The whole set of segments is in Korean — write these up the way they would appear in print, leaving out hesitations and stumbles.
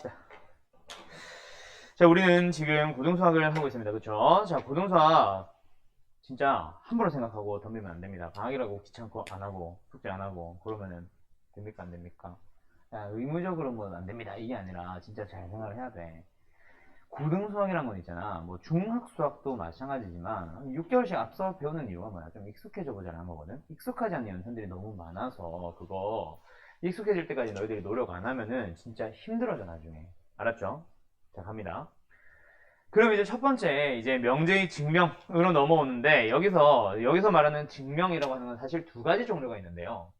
갑시다. 자, 우리는 지금 고등수학을 하고 있습니다. 그쵸? 자, 고등수학 진짜 함부로 생각하고 덤비면 안 됩니다. 방학이라고 귀찮고 안 하고 숙제 안 하고 그러면은 됩니까 안 됩니까? 야, 의무적으로 뭐 안 됩니다. 이게 아니라 진짜 잘 생각을 해야 돼. 고등수학이란 건 있잖아. 뭐 중학수학도 마찬가지지만 6개월씩 앞서 배우는 이유가 뭐야? 좀 익숙해져 보자는 거거든. 익숙하지 않는 연산들이 너무 많아서 그거 익숙해질 때까지 너희들이 노력 안 하면은 진짜 힘들어져 나중에. 알았죠? 자, 갑니다. 그럼 이제 첫 번째 이제 명제의 증명으로 넘어오는데 여기서 말하는 증명이라고 하는 건 사실 두 가지 종류가 있는데요.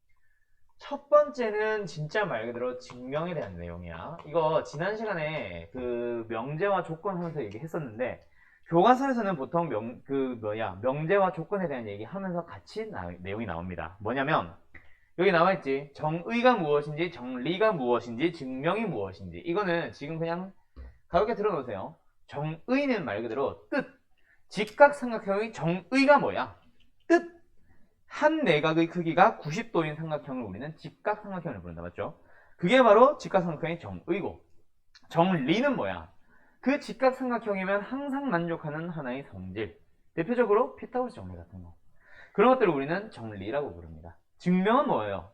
첫 번째는 진짜 말 그대로 증명에 대한 내용이야. 이거 지난 시간에 그 명제와 조건 하면서 얘기했었는데 교과서에서는 보통 명제와 조건에 대한 얘기하면서 같이 내용이 나옵니다. 뭐냐면 여기 나와있지. 정의가 무엇인지, 정리가 무엇인지, 증명이 무엇인지. 이거는 지금 그냥 가볍게 들어놓으세요. 정의는 말 그대로 뜻. 직각삼각형의 정의가 뭐야? 뜻. 한 내각의 크기가 90도인 삼각형을 우리는 직각삼각형을 부른다. 맞죠? 그게 바로 직각삼각형의 정의고, 정리는 뭐야? 그 직각삼각형이면 항상 만족하는 하나의 성질. 대표적으로 피타고라스 정리 같은 거. 그런 것들을 우리는 정리라고 부릅니다. 증명은 뭐예요?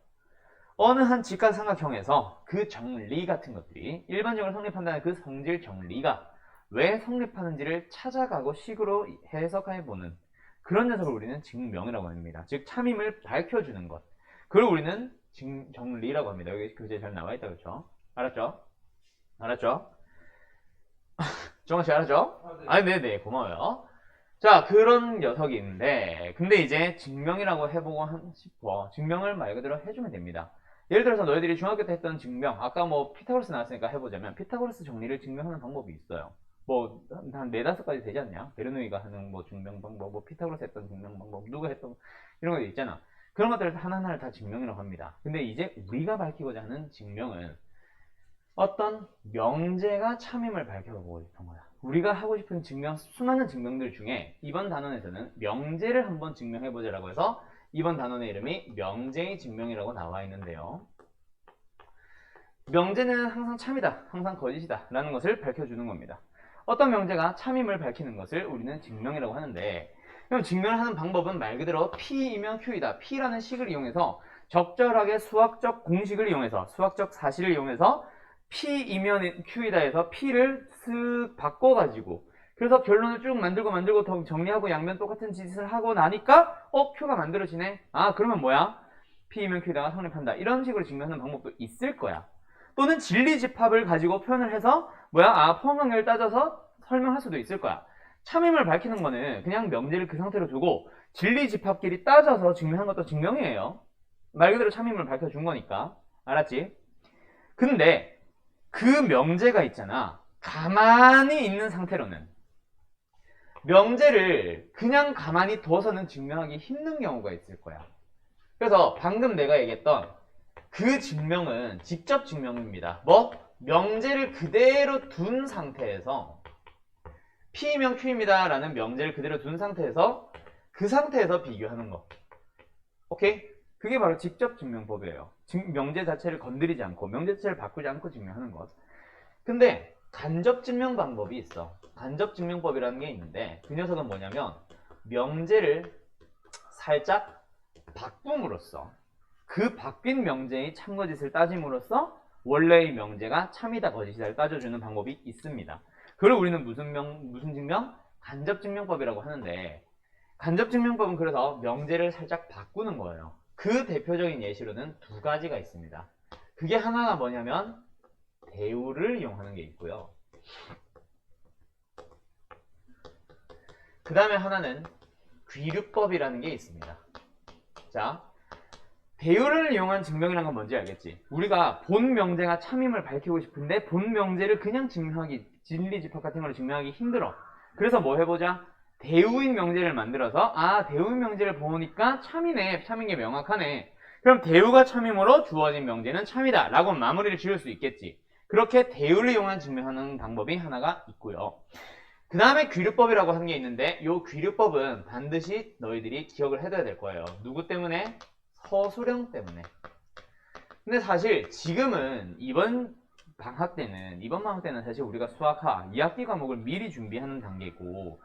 어느 한 직각삼각형에서 그 정리 같은 것들이 일반적으로 성립한다는 그 성질 정리가 왜 성립하는지를 찾아가고 식으로 해석해보는 그런 녀석을 우리는 증명이라고 합니다. 즉 참임을 밝혀주는 것. 그걸 우리는 정리라고 합니다. 여기 교재에 잘 나와있다. 그렇죠? 알았죠? 알았죠? 정원씨 알았죠? 아, 네네, 고마워요. 자, 그런 녀석이 있는데 근데 이제 증명이라고 해보고 싶어. 증명을 말 그대로 해주면 됩니다. 예를 들어서 너희들이 중학교 때 했던 증명, 아까 뭐 피타고라스 나왔으니까 해보자면 피타고라스 정리를 증명하는 방법이 있어요. 뭐 한 네다섯 가지 되지 않냐? 베르누이가 하는 뭐 증명 방법, 뭐 피타고라스 했던 증명 방법, 누가 했던 이런 거 있잖아. 그런 것들을 하나하나를 다 증명이라고 합니다. 근데 이제 우리가 밝히고자 하는 증명은 어떤 명제가 참임을 밝혀보고 싶은 거야. 우리가 하고 싶은 증명, 수많은 증명들 중에 이번 단원에서는 명제를 한번 증명해보자라고 해서 이번 단원의 이름이 명제의 증명이라고 나와 있는데요. 명제는 항상 참이다, 항상 거짓이다 라는 것을 밝혀주는 겁니다. 어떤 명제가 참임을 밝히는 것을 우리는 증명이라고 하는데, 그럼 증명을 하는 방법은 말 그대로 P이면 Q이다. P라는 식을 이용해서 적절하게 수학적 공식을 이용해서 수학적 사실을 이용해서 P이면 Q이다 해서 P를 쓱 바꿔가지고 그래서 결론을 쭉 만들고 더 정리하고 양면 똑같은 짓을 하고 나니까 Q가 만들어지네. 아, 그러면 뭐야? P이면 Q이다가 성립한다. 이런 식으로 증명하는 방법도 있을 거야. 또는 진리집합을 가지고 표현을 해서 포함관계를 따져서 설명할 수도 있을 거야. 참임을 밝히는 거는 그냥 명제를 그 상태로 두고 진리집합끼리 따져서 증명한 것도 증명이에요. 말 그대로 참임을 밝혀준 거니까. 알았지? 근데 그 명제가 있잖아. 가만히 있는 상태로는 명제를 그냥 가만히 둬서는 증명하기 힘든 경우가 있을 거야. 그래서 방금 내가 얘기했던 그 증명은 직접 증명입니다. 뭐? 명제를 그대로 둔 상태에서 P이면 Q입니다 라는 명제를 그대로 둔 상태에서 그 상태에서 비교하는 거. 오케이? 그게 바로 직접 증명법이에요. 명제 자체를 건드리지 않고 명제 자체를 바꾸지 않고 증명하는 것. 근데 간접 증명 방법이 있어. 간접 증명법이라는 게 있는데 그 녀석은 뭐냐면 명제를 살짝 바꿈으로써 그 바뀐 명제의 참거짓을 따짐으로써 원래의 명제가 참이다 거짓이다를 따져주는 방법이 있습니다. 그걸 우리는 무슨 증명? 간접 증명법이라고 하는데 간접 증명법은 그래서 명제를 살짝 바꾸는 거예요. 그 대표적인 예시로는 두 가지가 있습니다. 그게 하나가 뭐냐면 대우를 이용하는 게 있고요. 그 다음에 하나는 귀류법이라는 게 있습니다. 자, 대우를 이용한 증명이란 건 뭔지 알겠지? 우리가 본 명제가 참임을 밝히고 싶은데 본 명제를 그냥 증명하기, 진리집합 같은 걸 증명하기 힘들어. 그래서 뭐 해보자? 대우인 명제를 만들어서 대우인 명제를 보니까 참이네, 참인 게 명확하네. 그럼 대우가 참임으로 주어진 명제는 참이다 라고 마무리를 지을 수 있겠지. 그렇게 대우를 이용한 증명하는 방법이 하나가 있고요. 그 다음에 귀류법이라고 하는 게 있는데 이 귀류법은 반드시 너희들이 기억을 해둬야 될 거예요. 누구 때문에? 서술형 때문에. 근데 사실 지금은 이번 방학 때는, 이번 방학 때는 사실 우리가 수학하 2학기 과목을 미리 준비하는 단계고,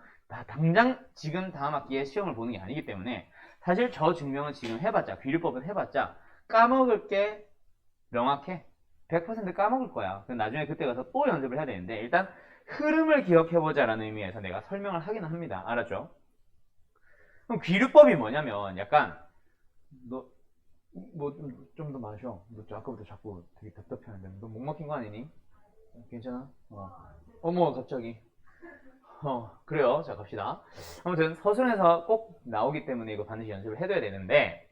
당장 지금 다음 학기에 시험을 보는 게 아니기 때문에 사실 저 증명은 지금 해봤자, 귀류법은 해봤자 까먹을 게 명확해. 100% 까먹을 거야. 그럼 나중에 그때 가서 또 연습을 해야 되는데, 일단 흐름을 기억해보자 라는 의미에서 내가 설명을 하기는 합니다. 알았죠? 그럼 귀류법이 뭐냐면 약간 너 뭐 좀 더 마셔. 너 아까부터 자꾸 되게 답답해하는데 너 목 막힌 거 아니니? 괜찮아? 어머 갑자기. 그래요. 자 갑시다. 아무튼 서술에서 꼭 나오기 때문에 이거 반드시 연습을 해둬야 되는데,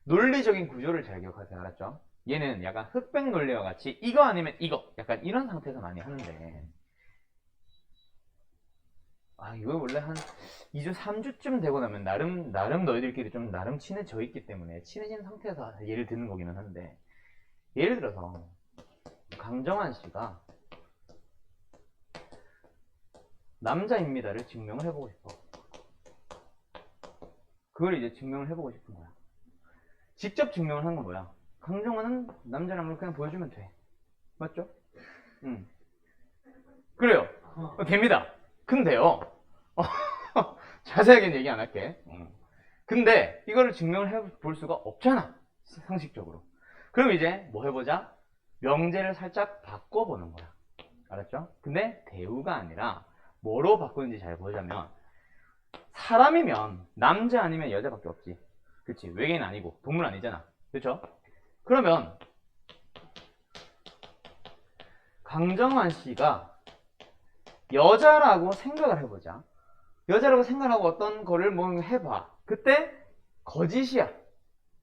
논리적인 구조를 잘 기억하세요. 알았죠? 얘는 약간 흑백 논리와 같이 이거 아니면 이거, 약간 이런 상태에서 많이 하는데, 이거 원래 한 2주, 3주쯤 되고 나면 나름 너희들끼리 좀 나름 친해져 있기 때문에 친해진 상태에서 예를 드는 거기는 한데, 예를 들어서 강정환 씨가 남자입니다를 증명을 해보고 싶어. 그걸 이제 증명을 해보고 싶은 거야. 직접 증명을 한 건 뭐야? 강정환은 남자라는 걸 그냥 보여주면 돼. 맞죠? 그래요. 됩니다. 근데요. 자세하게는 얘기 안 할게. 근데 이거를 증명을 해볼 수가 없잖아. 상식적으로. 그럼 이제 뭐 해보자? 명제를 살짝 바꿔보는 거야. 알았죠? 근데 대우가 아니라 뭐로 바꾸는지 잘 보자면, 사람이면 남자 아니면 여자밖에 없지. 그치? 외계인 아니고 동물 아니잖아. 그쵸? 그러면 강정환 씨가 여자라고 생각을 해보자. 여자라고 생각하고 어떤 거를 뭐 해봐. 그때 거짓이야.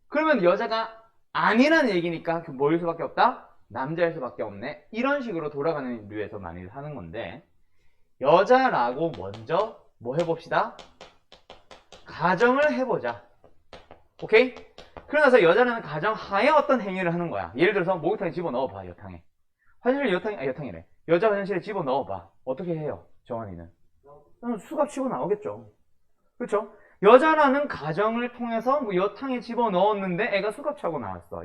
그러면 여자가 아니라는 얘기니까 뭐일 수밖에 없다? 남자일 수밖에 없네. 이런 식으로 돌아가는 류에서 많이 하는 건데, 여자라고 먼저 뭐 해봅시다? 가정을 해보자. 오케이? 그러나서 여자라는 가정하에 어떤 행위를 하는 거야. 예를 들어서 목욕탕에 집어넣어봐. 여탕에. 화장실 여탕이래. 여자 화장실에 집어넣어봐. 어떻게 해요? 정환이는 수갑 치고 나오겠죠. 그렇죠? 여자라는 가정을 통해서 뭐 여탕에 집어넣었는데 애가 수갑 차고 나왔어.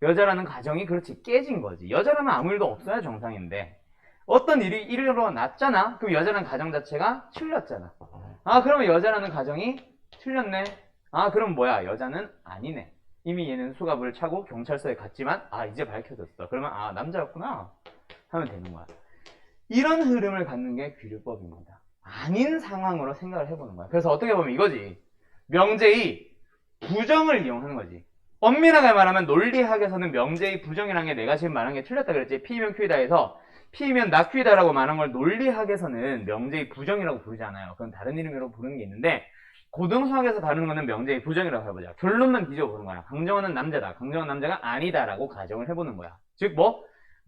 여자라는 가정이 그렇지 깨진 거지. 여자라면 아무 일도 없어야 정상인데 어떤 일이 일어났잖아. 그럼 여자라는 가정 자체가 틀렸잖아. 그러면 여자라는 가정이 틀렸네. 그럼 뭐야? 여자는 아니네. 이미 얘는 수갑을 차고 경찰서에 갔지만 이제 밝혀졌어. 그러면 남자였구나 하면 되는 거야. 이런 흐름을 갖는 게 귀류법입니다. 아닌 상황으로 생각을 해보는 거야. 그래서 어떻게 보면 이거지. 명제의 부정을 이용하는 거지. 엄밀하게 말하면 논리학에서는 명제의 부정이라는 게 내가 지금 말한 게 틀렸다 그랬지. P면 Q이다 해서 P면 나 Q이다라고 말한 걸 논리학에서는 명제의 부정이라고 부르지 않아요. 그건 다른 이름으로 부르는 게 있는데, 고등수학에서 다루는 거는 명제의 부정이라고 해보자. 결론만 뒤져보는 거야. 강정환은 남자다. 강정환 남자가 아니다라고 가정을 해보는 거야. 즉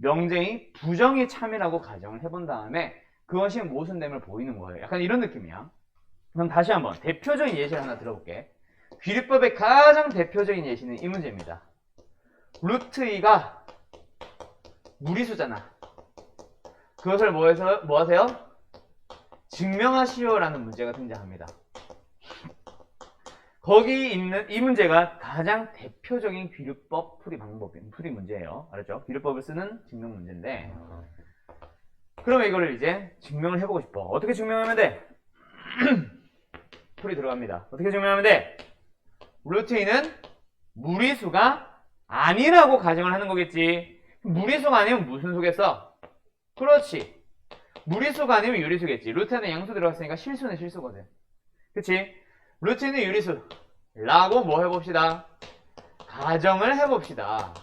명제의 부정이 참이라고 가정을 해본 다음에 그것이 모순됨을 보이는 거예요. 약간 이런 느낌이야. 그럼 다시 한번 대표적인 예시를 하나 들어볼게. 귀류법의 가장 대표적인 예시는 이 문제입니다. 루트 2가 무리수잖아. 그것을 뭐 하세요? 증명하시오라는 문제가 등장합니다. 거기 있는 이 문제가 가장 대표적인 귀류법 풀이 문제예요. 알았죠? 귀류법을 쓰는 증명 문제인데, 그러면 이거를 이제 증명을 해보고 싶어. 어떻게 증명하면 돼? 풀이 들어갑니다. 어떻게 증명하면 돼? 루트 2는 무리수가 아니라고 가정을 하는 거겠지. 무리수가 아니면 무슨 수겠어? 그렇지. 무리수가 아니면 유리수겠지. 루트에는 양수 들어갔으니까 실수는 실수거든. 그치? 루트는 유리수라고 뭐 해봅시다. 가정을 해봅시다.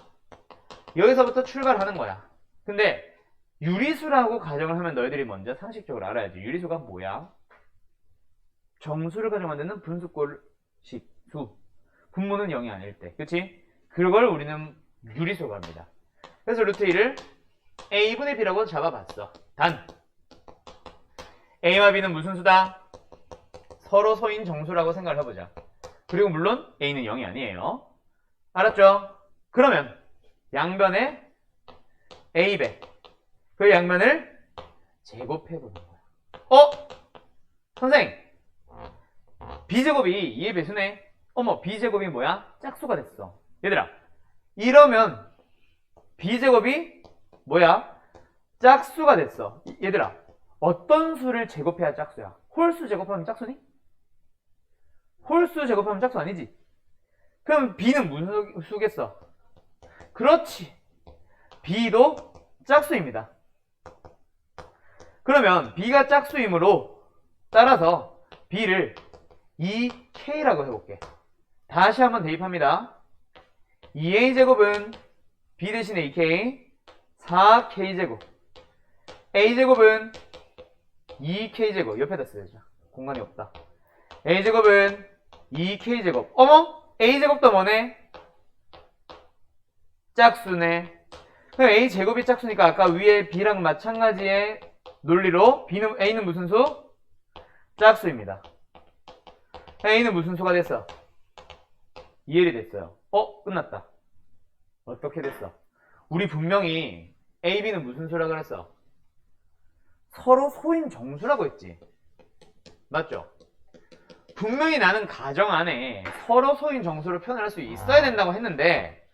여기서부터 출발하는 거야. 근데 유리수라고 가정을 하면 너희들이 먼저 상식적으로 알아야지. 유리수가 뭐야? 정수를 가지고 만드는 분수꼴식 수. 분모는 0이 아닐 때. 그치? 그걸 우리는 유리수라고 합니다. 그래서 루트 2를 a분의 b라고 잡아봤어. 단 a와 b는 무슨 수다? 서로 소인 정수라고 생각을 해보자. 그리고 물론 a는 0이 아니에요. 알았죠? 그러면 양변에 a배 그 양변을 제곱해보는 거야. 선생, b제곱이 2의 배수네. 어머, b제곱이 뭐야? 짝수가 됐어. 얘들아, 이러면 b제곱이 뭐야? 짝수가 됐어. 얘들아, 어떤 수를 제곱해야 짝수야? 홀수 제곱하면 짝수니? 홀수 제곱하면 짝수 아니지? 그럼 b는 무슨 수겠어? 그렇지. b도 짝수입니다. 그러면 b가 짝수이므로 따라서 b를 2k라고 해볼게. 다시 한번 대입합니다. 2a제곱은 b 대신에 2k 4k제곱, a제곱은 2k제곱, 옆에다 써야죠. 공간이 없다. a제곱은 2k제곱. 어머? a제곱도 뭐네? 짝수네. 그럼 a제곱이 짝수니까 아까 위에 b랑 마찬가지의 논리로 a는 무슨 수? 짝수입니다. a는 무슨 수가 됐어? 2L이 됐어요. 끝났다. 어떻게 됐어? 우리 분명히 A, B는 무슨 수라고 그랬어? 서로 소인 정수라고 했지. 맞죠? 분명히 나는 가정 안에 서로 소인 정수를 표현할 수 있어야 된다고 했는데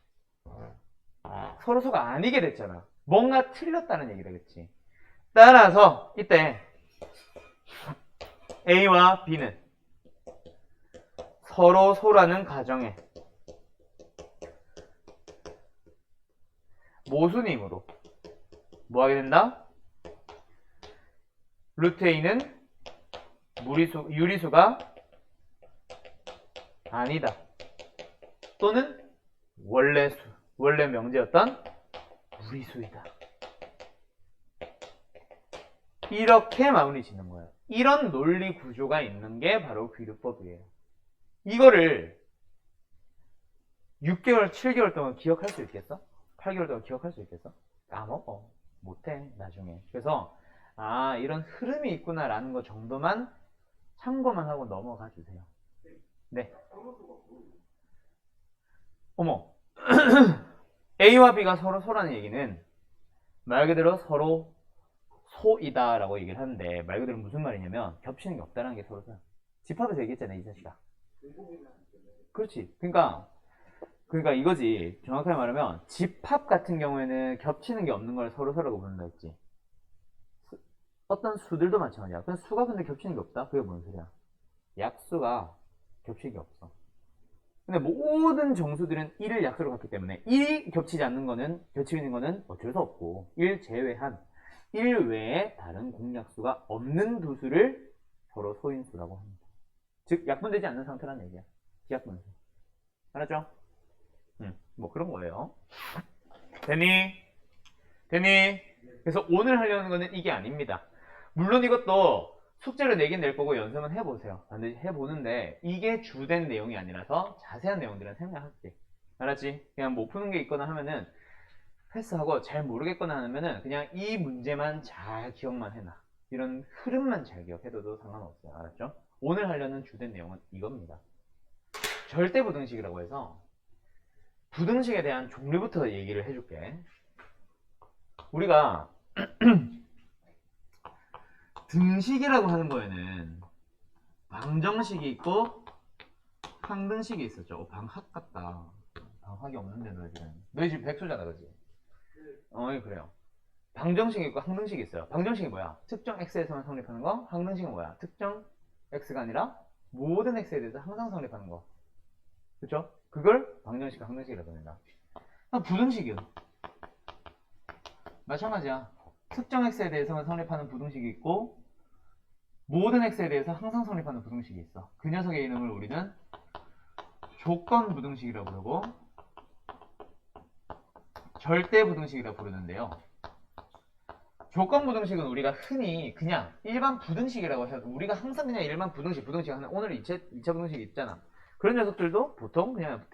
서로 소가 아니게 됐잖아. 뭔가 틀렸다는 얘기다, 그치? 따라서 이때 A와 B는 서로 소라는 가정에 모순이므로 뭐 하게 된다? 루트 A는 유리수가 아니다. 또는 원래 명제였던 무리수이다. 이렇게 마무리 짓는 거예요. 이런 논리 구조가 있는 게 바로 귀류법이에요. 이거를 6개월, 7개월 동안 기억할 수 있겠어? 8개월 동안 기억할 수 있겠어? 까먹어. 못해, 나중에. 그래서 이런 흐름이 있구나라는 거 정도만 참고만 하고 넘어가 주세요. 네. 어머. A와 B가 서로 소라는 얘기는 말 그대로 서로 소이다 라고 얘기를 하는데 말 그대로 무슨 말이냐면 겹치는 게 없다는 게 서로 소야. 집합에서 얘기했잖아, 이 자식아. 그렇지. 그러니까 이거지. 정확하게 말하면 집합 같은 경우에는 겹치는 게 없는 걸 서로라고 부른다 했지. 어떤 수들도 마찬가지야. 그냥 수가 근데 겹치는 게 없다? 그게 뭔 소리야? 약수가 겹치는 게 없어. 근데 모든 정수들은 1을 약수로 갖기 때문에 1이 겹치지 않는 거는, 겹치고 있는 거는 어쩔 수 없고 1 제외한 1 외에 다른 공약수가 없는 두 수를 서로 소인수라고 합니다. 즉 약분되지 않는 상태라는 얘기야. 기약분수. 알았죠? 뭐 그런 거예요. 됐니? 그래서 오늘 하려는 거는 이게 아닙니다. 물론 이것도 숙제로 내긴 낼 거고 연습은 해보세요. 반드시 해보는데 이게 주된 내용이 아니라서 자세한 내용들은 생략할게. 알았지? 그냥 못 푸는 게 있거나 하면은 패스하고 잘 모르겠거나 하면은 그냥 이 문제만 잘 기억만 해놔. 이런 흐름만 잘 기억해둬도 상관없어요. 알았죠? 오늘 하려는 주된 내용은 이겁니다. 절대부등식이라고 해서 부등식에 대한 종류부터 얘기를 해줄게. 우리가 등식이라고 하는 거에는 방정식이 있고 항등식이 있었죠. 방학 같다. 방학이 없는데 너희 집 백수잖아, 그지? 그래요. 방정식이 있고 항등식이 있어요. 방정식이 뭐야? 특정 x에서만 성립하는 거. 항등식은 뭐야? 특정 x가 아니라 모든 x에 대해서 항상 성립하는 거. 그쵸? 그걸 방정식과 항등식이라고 합니다. 부등식이요. 마찬가지야. 특정 x에 대해서만 성립하는 부등식이 있고 모든 x에 대해서 항상 성립하는 부등식이 있어. 그 녀석의 이름을 우리는 조건 부등식이라고 부르고 절대 부등식이라고 부르는데요. 조건 부등식은 우리가 흔히 그냥 일반 부등식이라고 해서 우리가 항상 그냥 일반 부등식 하는 오늘 2차 부등식이 있잖아. 그런 녀석들도 보통 그냥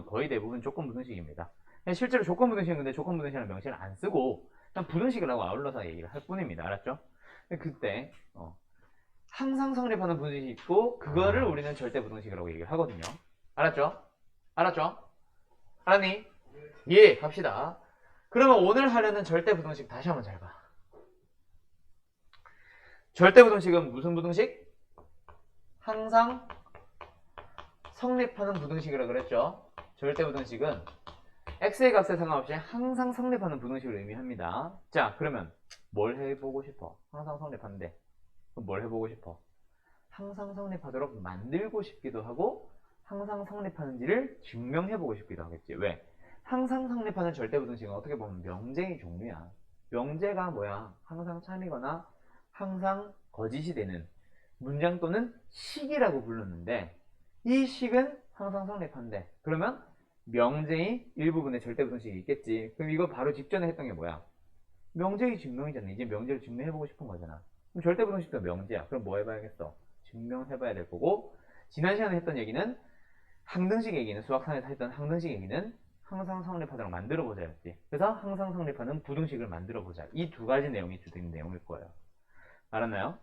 거의 대부분 조건 부등식입니다. 실제로 조건 부등식은 근데 조건 부등식이라는 명칭을 안 쓰고 그냥 부등식이라고 아울러서 얘기를 할 뿐입니다. 알았죠? 그때 항상 성립하는 부등식이 있고 그거를 우리는 절대 부등식이라고 얘기를 하거든요. 알았죠? 알았니? 예, 갑시다. 그러면 오늘 하려는 절대 부등식 다시 한번 잘 봐. 절대 부등식은 무슨 부등식? 항상 성립하는 부등식이라고 그랬죠. 절대 부등식은 x의 값에 상관없이 항상 성립하는 부등식을 의미합니다. 자, 그러면 뭘 해보고 싶어? 항상 성립하는데 그럼 뭘 해보고 싶어? 항상 성립하도록 만들고 싶기도 하고 항상 성립하는지를 증명해보고 싶기도 하겠지. 왜? 항상 성립하는 절대부등식은 어떻게 보면 명제의 종류야. 명제가 뭐야? 항상 참이거나 항상 거짓이 되는 문장 또는 식이라고 불렀는데 이 식은 항상 성립한대. 그러면 명제의 일부분에 절대부등식이 있겠지. 그럼 이거 바로 직전에 했던 게 뭐야? 명제의 증명이잖아. 이제 명제를 증명해보고 싶은 거잖아. 그럼 절대부등식도 명제야. 그럼 뭐 해봐야겠어? 증명해봐야 될 거고, 지난 시간에 했던 얘기는 항등식 얘기는, 수학산에서 했던 항등식 얘기는 항상 성립하도록 만들어보자 였지. 그래서 항상 성립하는 부등식을 만들어보자. 이 두 가지 내용이 주된 내용일 거예요. 알았나요?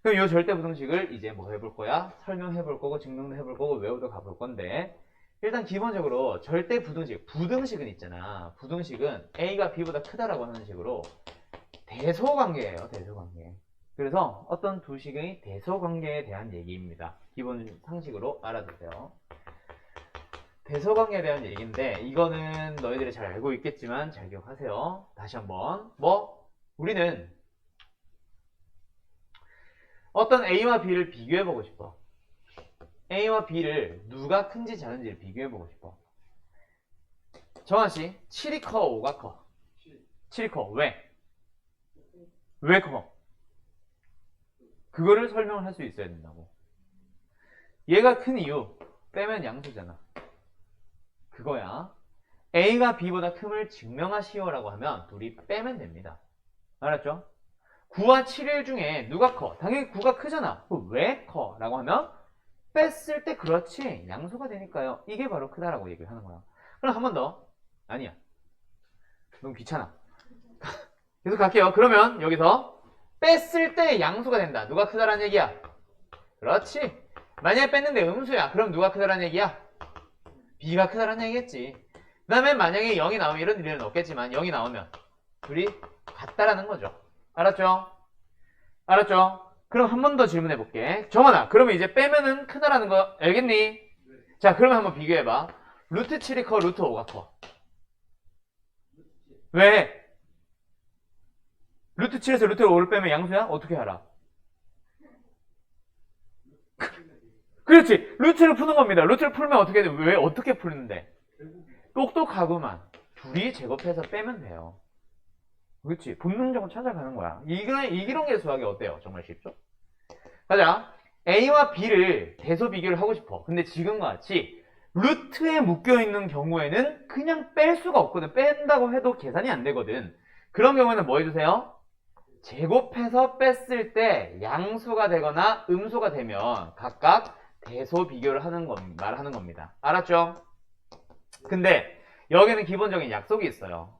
그럼 이 절대부등식을 이제 뭐 해볼 거야? 설명해볼 거고 증명도 해볼 거고 외우도 가볼 건데, 일단 기본적으로 절대부등식, 부등식은 있잖아. 부등식은 A가 B보다 크다라고 하는 식으로 대소관계예요. 대소관계. 그래서 어떤 두 식의 대소관계에 대한 얘기입니다. 기본 상식으로 알아두세요. 대소관계에 대한 얘기인데 이거는 너희들이 잘 알고 있겠지만 잘 기억하세요. 다시 한번 우리는 어떤 A와 B를 비교해보고 싶어. A와 B를 누가 큰지 작은지를 비교해보고 싶어. 정한씨 7이 커 5가 커? 7이 커. 왜? 왜 커? 그거를 설명을 할 수 있어야 된다고. 얘가 큰 이유 빼면 양수잖아. 그거야. A가 B보다 큼을 증명하시오라고 하면 둘이 빼면 됩니다. 알았죠? 9와 7일 중에 누가 커? 당연히 9가 크잖아. 왜 커? 라고 하면 뺐을 때 그렇지 양수가 되니까요. 이게 바로 크다라고 얘기를 하는 거야. 그럼 한 번 더. 아니야. 너무 귀찮아. 계속 갈게요. 그러면 여기서 뺐을 때 양수가 된다. 누가 크다라는 얘기야? 그렇지. 만약에 뺐는데 음수야. 그럼 누가 크다라는 얘기야? B가 크다라는 얘기겠지. 그 다음에 만약에 0이 나오면 이런 일은 없겠지만 0이 나오면 둘이 같다라는 거죠. 알았죠? 알았죠? 그럼 한 번 더 질문해 볼게. 정원아, 그러면 이제 빼면은 크다라는 거 알겠니? 자, 그러면 한번 비교해봐. 루트 7이 커, 루트 5가 커? 왜? 루트 7에서 루트 5를 빼면 양수야? 어떻게 알아? 그렇지. 루트를 푸는 겁니다. 루트를 풀면 어떻게 돼? 왜 어떻게 푸는데? 똑똑하구만. 둘이 제곱해서 빼면 돼요. 그렇지. 본능적으로 찾아가는 거야. 이런 게 수학이 어때요? 정말 쉽죠? 가자. A와 B를 대소 비교를 하고 싶어. 근데 지금과 같이 루트에 묶여있는 경우에는 그냥 뺄 수가 없거든. 뺀다고 해도 계산이 안 되거든. 그런 경우에는 뭐 해주세요? 제곱해서 뺐을 때 양수가 되거나 음수가 되면 각각 대소 비교를 말하는 겁니다. 알았죠? 근데 여기는 기본적인 약속이 있어요.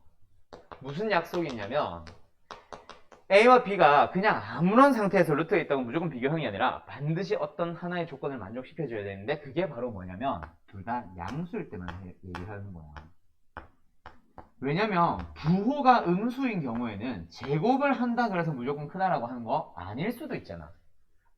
무슨 약속이 있냐면 A와 B가 그냥 아무런 상태에서 루트에 있다고 무조건 비교형이 아니라 반드시 어떤 하나의 조건을 만족시켜줘야 되는데 그게 바로 뭐냐면 둘 다 양수일 때만 얘기하는 거야. 왜냐면 부호가 음수인 경우에는 제곱을 한다 그래서 무조건 크다라고 하는 거 아닐 수도 있잖아.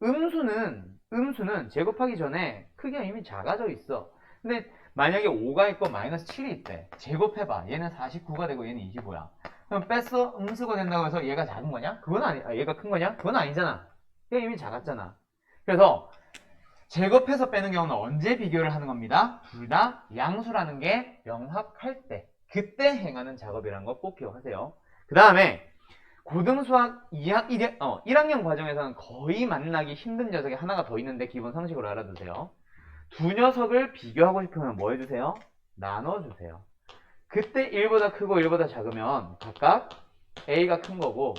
음수는 제곱하기 전에 크기가 이미 작아져 있어. 근데 만약에 5가 있고 마이너스 7이 있대. 제곱해봐. 얘는 49가 되고 얘는 25야. 그럼 뺐어? 음수가 된다고 해서 얘가 작은 거냐? 그건 얘가 큰 거냐? 그건 아니잖아. 얘가 이미 작았잖아. 그래서 제곱해서 빼는 경우는 언제 비교를 하는 겁니다? 둘 다 양수라는 게 명확할 때. 그때 행하는 작업이라는 거 꼭 기억하세요. 그 다음에 고등수학 1학년 과정에서는 거의 만나기 힘든 녀석이 하나가 더 있는데 기본 상식으로 알아두세요. 두 녀석을 비교하고 싶으면 뭐 해주세요? 나눠주세요. 그때 1보다 크고 1보다 작으면 각각 A가 큰 거고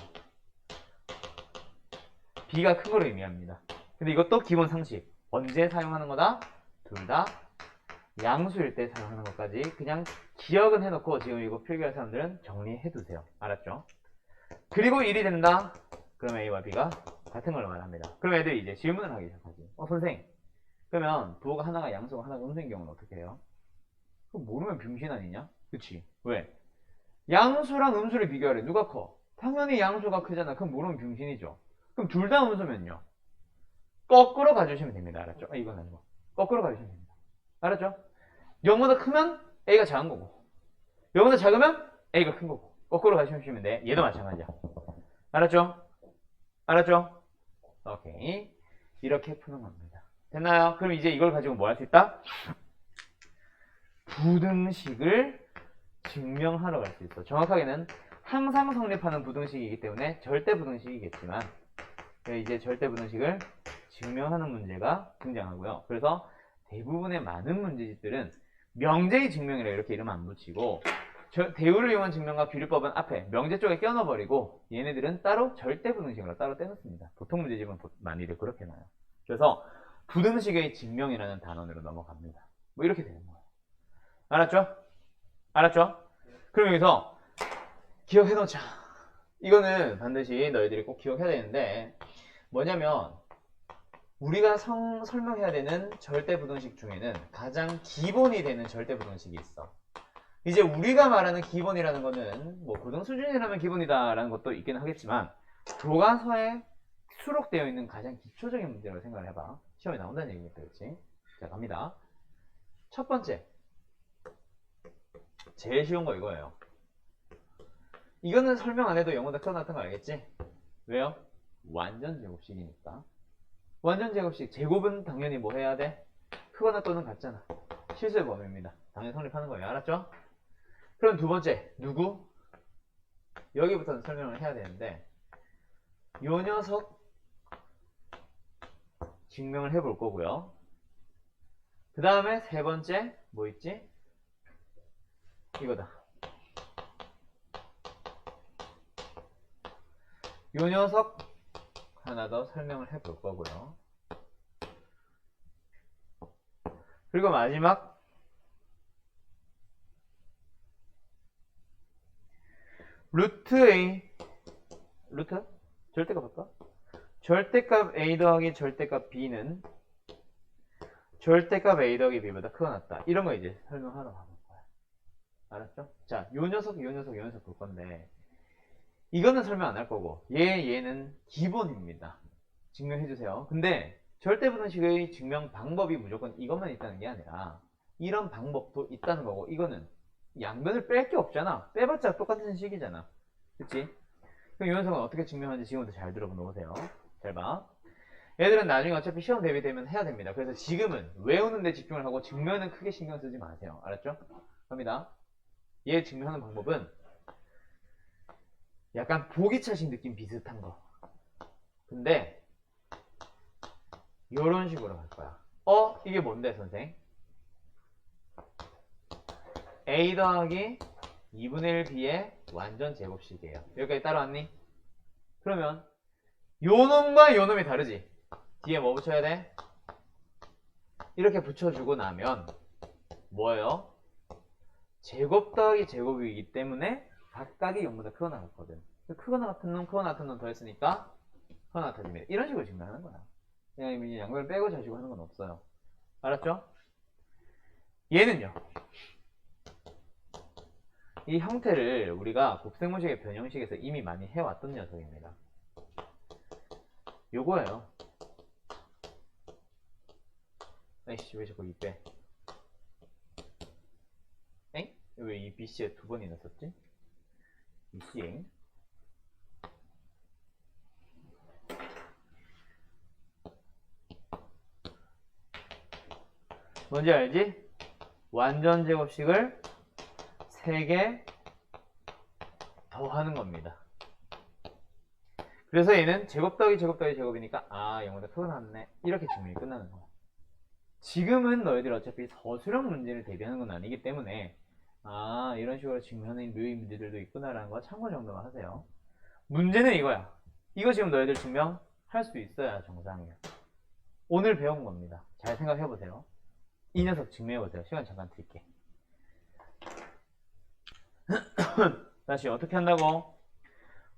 B가 큰 걸 의미합니다. 근데 이것도 기본 상식. 언제 사용하는 거다? 둘 다 양수일 때 사용하는 것까지 그냥 기억은 해놓고 지금 이거 필기할 사람들은 정리해두세요. 알았죠? 그리고 1이 된다? 그럼 A와 B가 같은 걸 말합니다. 그럼 애들이 이제 질문을 하기 시작하지. 선생님, 그러면 부호가 하나가 양수고 하나가 음수인 경우는 어떻게 해요? 그럼 모르면 병신 아니냐? 그치? 왜? 양수랑 음수를 비교하래. 누가 커? 당연히 양수가 크잖아. 그럼 모르면 병신이죠. 그럼 둘 다 음수면요? 거꾸로 가주시면 됩니다. 알았죠? 이건 아니고. 거꾸로 가주시면 됩니다. 알았죠? 0보다 크면 A가 작은 거고 요거보다 작으면 A가 큰 거고. 거꾸로 가시면 돼. 얘도 마찬가지야. 알았죠? 알았죠? 오케이. 이렇게 푸는 겁니다. 됐나요? 그럼 이제 이걸 가지고 뭐 할 수 있다? 부등식을 증명하러 갈 수 있어. 정확하게는 항상 성립하는 부등식이기 때문에 절대 부등식이겠지만 이제 절대 부등식을 증명하는 문제가 등장하고요. 그래서 대부분의 많은 문제집들은 명제의 증명이라 이렇게 이름 안 붙이고 대우를 이용한 증명과 비율법은 앞에 명제 쪽에 껴넣어버리고 얘네들은 따로 절대 부등식으로 따로 떼놓습니다. 보통 문제집은 많이들 그렇게 놔요. 그래서 부등식의 증명이라는 단원으로 넘어갑니다. 뭐 이렇게 되는 거예요. 알았죠? 알았죠? 그럼 여기서 기억해놓자. 이거는 반드시 너희들이 꼭 기억해야 되는데 뭐냐면 우리가 설명해야 되는 절대 부등식 중에는 가장 기본이 되는 절대 부등식이 있어. 이제 우리가 말하는 기본이라는 거는 뭐 고등 수준이라면 기본이다라는 것도 있긴 하겠지만 교과서에 수록되어 있는 가장 기초적인 문제라고 생각을 해봐. 시험에 나온다는 얘기겠다, 그렇지? 자, 갑니다. 첫 번째, 제일 쉬운 거 이거예요. 이거는 설명 안 해도 영어다 써놨던 거 알겠지? 왜요? 완전 제곱식이니까. 완전 제곱식, 제곱은 당연히 뭐 해야 돼? 크거나 또는 같잖아. 실수의 범위입니다. 당연히 성립하는 거예요. 알았죠? 그럼 두 번째, 누구? 여기부터는 설명을 해야 되는데 요 녀석 증명을 해볼 거고요. 그 다음에 세 번째 뭐 있지? 이거다. 요 녀석 하나 더 설명을 해볼 거고요. 그리고 마지막 루트 A 루트? 절대값 할까? 절대값 A 더하기 절대값 B는 절대값 A 더하기 B보다 크거나 같다. 이런 거 이제 설명하러 가볼 거야. 알았죠? 자, 요 녀석 볼 건데 이거는 설명 안 할 거고 얘는 기본입니다. 증명해주세요. 근데 절대부등식의 증명 방법이 무조건 이것만 있다는 게 아니라 이런 방법도 있다는 거고 이거는 양변을 뺄 게 없잖아. 빼봤자 똑같은 식이잖아. 그치? 그럼 이 녀석은 어떻게 증명하는지 지금부터 잘 들어보 놓으세요. 잘 봐. 얘들은 나중에 어차피 시험 대비되면 해야 됩니다. 그래서 지금은 외우는 데 집중을 하고 증명은 크게 신경 쓰지 마세요. 알았죠? 갑니다. 얘 증명하는 방법은 약간 보기차식 느낌 비슷한 거. 근데 이런 식으로 갈 거야. 이게 뭔데 선생? A 더하기 2분의 1B의 완전 제곱식이에요. 여기까지 따라왔니? 그러면 요놈과 요놈이 다르지? 뒤에 뭐 붙여야 돼? 이렇게 붙여주고 나면 뭐예요? 제곱 더하기 제곱이기 때문에 각각이 0보다 크거나 같거든. 크거나 같은 놈, 크거나 같은 놈 더했으니까 크거나 같아집니다. 이런 식으로 증명하는 거야. 그냥 양변을 빼고 자시고 하는 건 없어요. 알았죠? 얘는요. 이 형태를 우리가 곱셈공식의 변형식에서 이미 많이 해왔던 녀석입니다. 요거예요. 에이씨, 왜 자꾸 이 빼? 엥? 왜 이 BC에 두 번이나 썼지? BC에 뭔지 알지? 완전 제곱식을 3개 더하는 겁니다. 그래서 얘는 제곱 더하기 제곱 더하기 제곱이니까 0보다 크고 났네. 이렇게 증명이 끝나는 거야. 지금은 너희들 어차피 서술형 문제를 대비하는 건 아니기 때문에 이런 식으로 증명하는 묘의 문제들도 있구나라는 거 참고 정도만 하세요. 문제는 이거야. 이거 지금 너희들 증명할 수 있어야 정상이야. 오늘 배운 겁니다. 잘 생각해보세요. 이 녀석 증명해보세요. 시간 잠깐 드릴게. 다시 어떻게 한다고?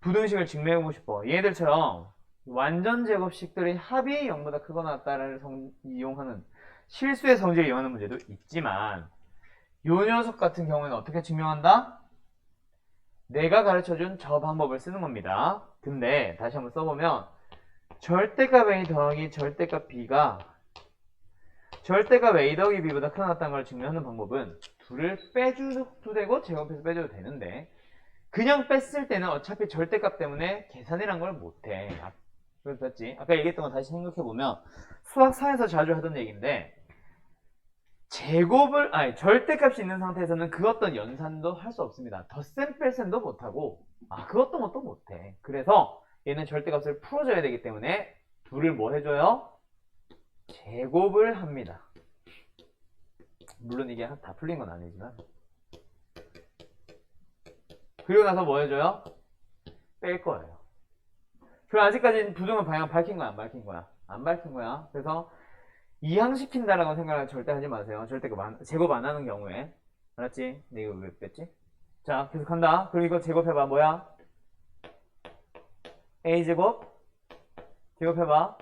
부등식을 증명해보고 싶어. 얘들처럼 완전 제곱식들의 합이 0보다 크거나 같다를 이용하는 실수의 성질을 이용하는 문제도 있지만 요 녀석 같은 경우에는 어떻게 증명한다? 내가 가르쳐준 저 방법을 쓰는 겁니다. 근데 다시 한번 써보면 절대값 A 더하기 절대값 B가 절대값 A 더하기 B보다 크거나 같다는 걸 증명하는 방법은 둘을 빼줘도 되고 제곱해서 빼줘도 되는데 그냥 뺐을 때는 어차피 절대값 때문에 계산이란 걸 못해. 그랬지? 아까 얘기했던 거 다시 생각해보면 수학 4에서 자주 하던 얘기인데 절대값이 있는 상태에서는 그 어떤 연산도 할 수 없습니다. 덧셈 뺄셈도 못하고 그것도 뭐 또 못해. 그래서 얘는 절대값을 풀어줘야 되기 때문에 둘을 뭐 해줘요? 제곱을 합니다. 물론 이게 다 풀린 건 아니지만 그리고 나서 뭐 해줘요? 뺄 거예요. 그럼 아직까지는 부등호 방향 밝힌 거야? 안 밝힌 거야? 안 밝힌 거야. 그래서 이항시킨다라고 생각을 절대 하지 마세요. 절대 제곱 안 하는 경우에. 알았지? 근데 이거 왜 뺐지? 자, 계속한다. 그리고 이거 제곱해봐. 뭐야? A제곱 제곱해봐.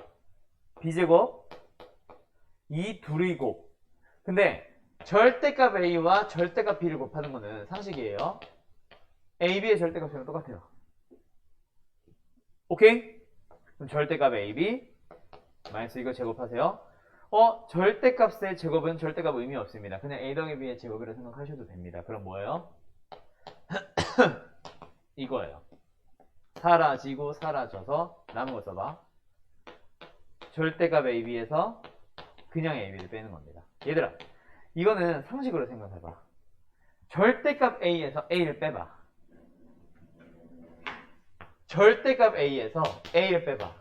B제곱 이 둘의 곱. 근데 절대값 A와 절대값 B를 곱하는 거는 상식이에요. A, B의 절대값이랑 똑같아요. 오케이? 그럼 절대값 A, B 마이너스 이거 제곱하세요. 절대값의 제곱은 절대값 의미 없습니다. 그냥 A 더하기 B의 제곱이라고 생각하셔도 됩니다. 그럼 뭐예요? 이거예요. 사라지고 사라져서 남은 거 써봐. 절대값 AB에서 그냥 AB를 빼는 겁니다. 얘들아, 이거는 상식으로 생각해봐. 절대값 A에서 A를 빼봐. 절대값 A에서 A를 빼봐.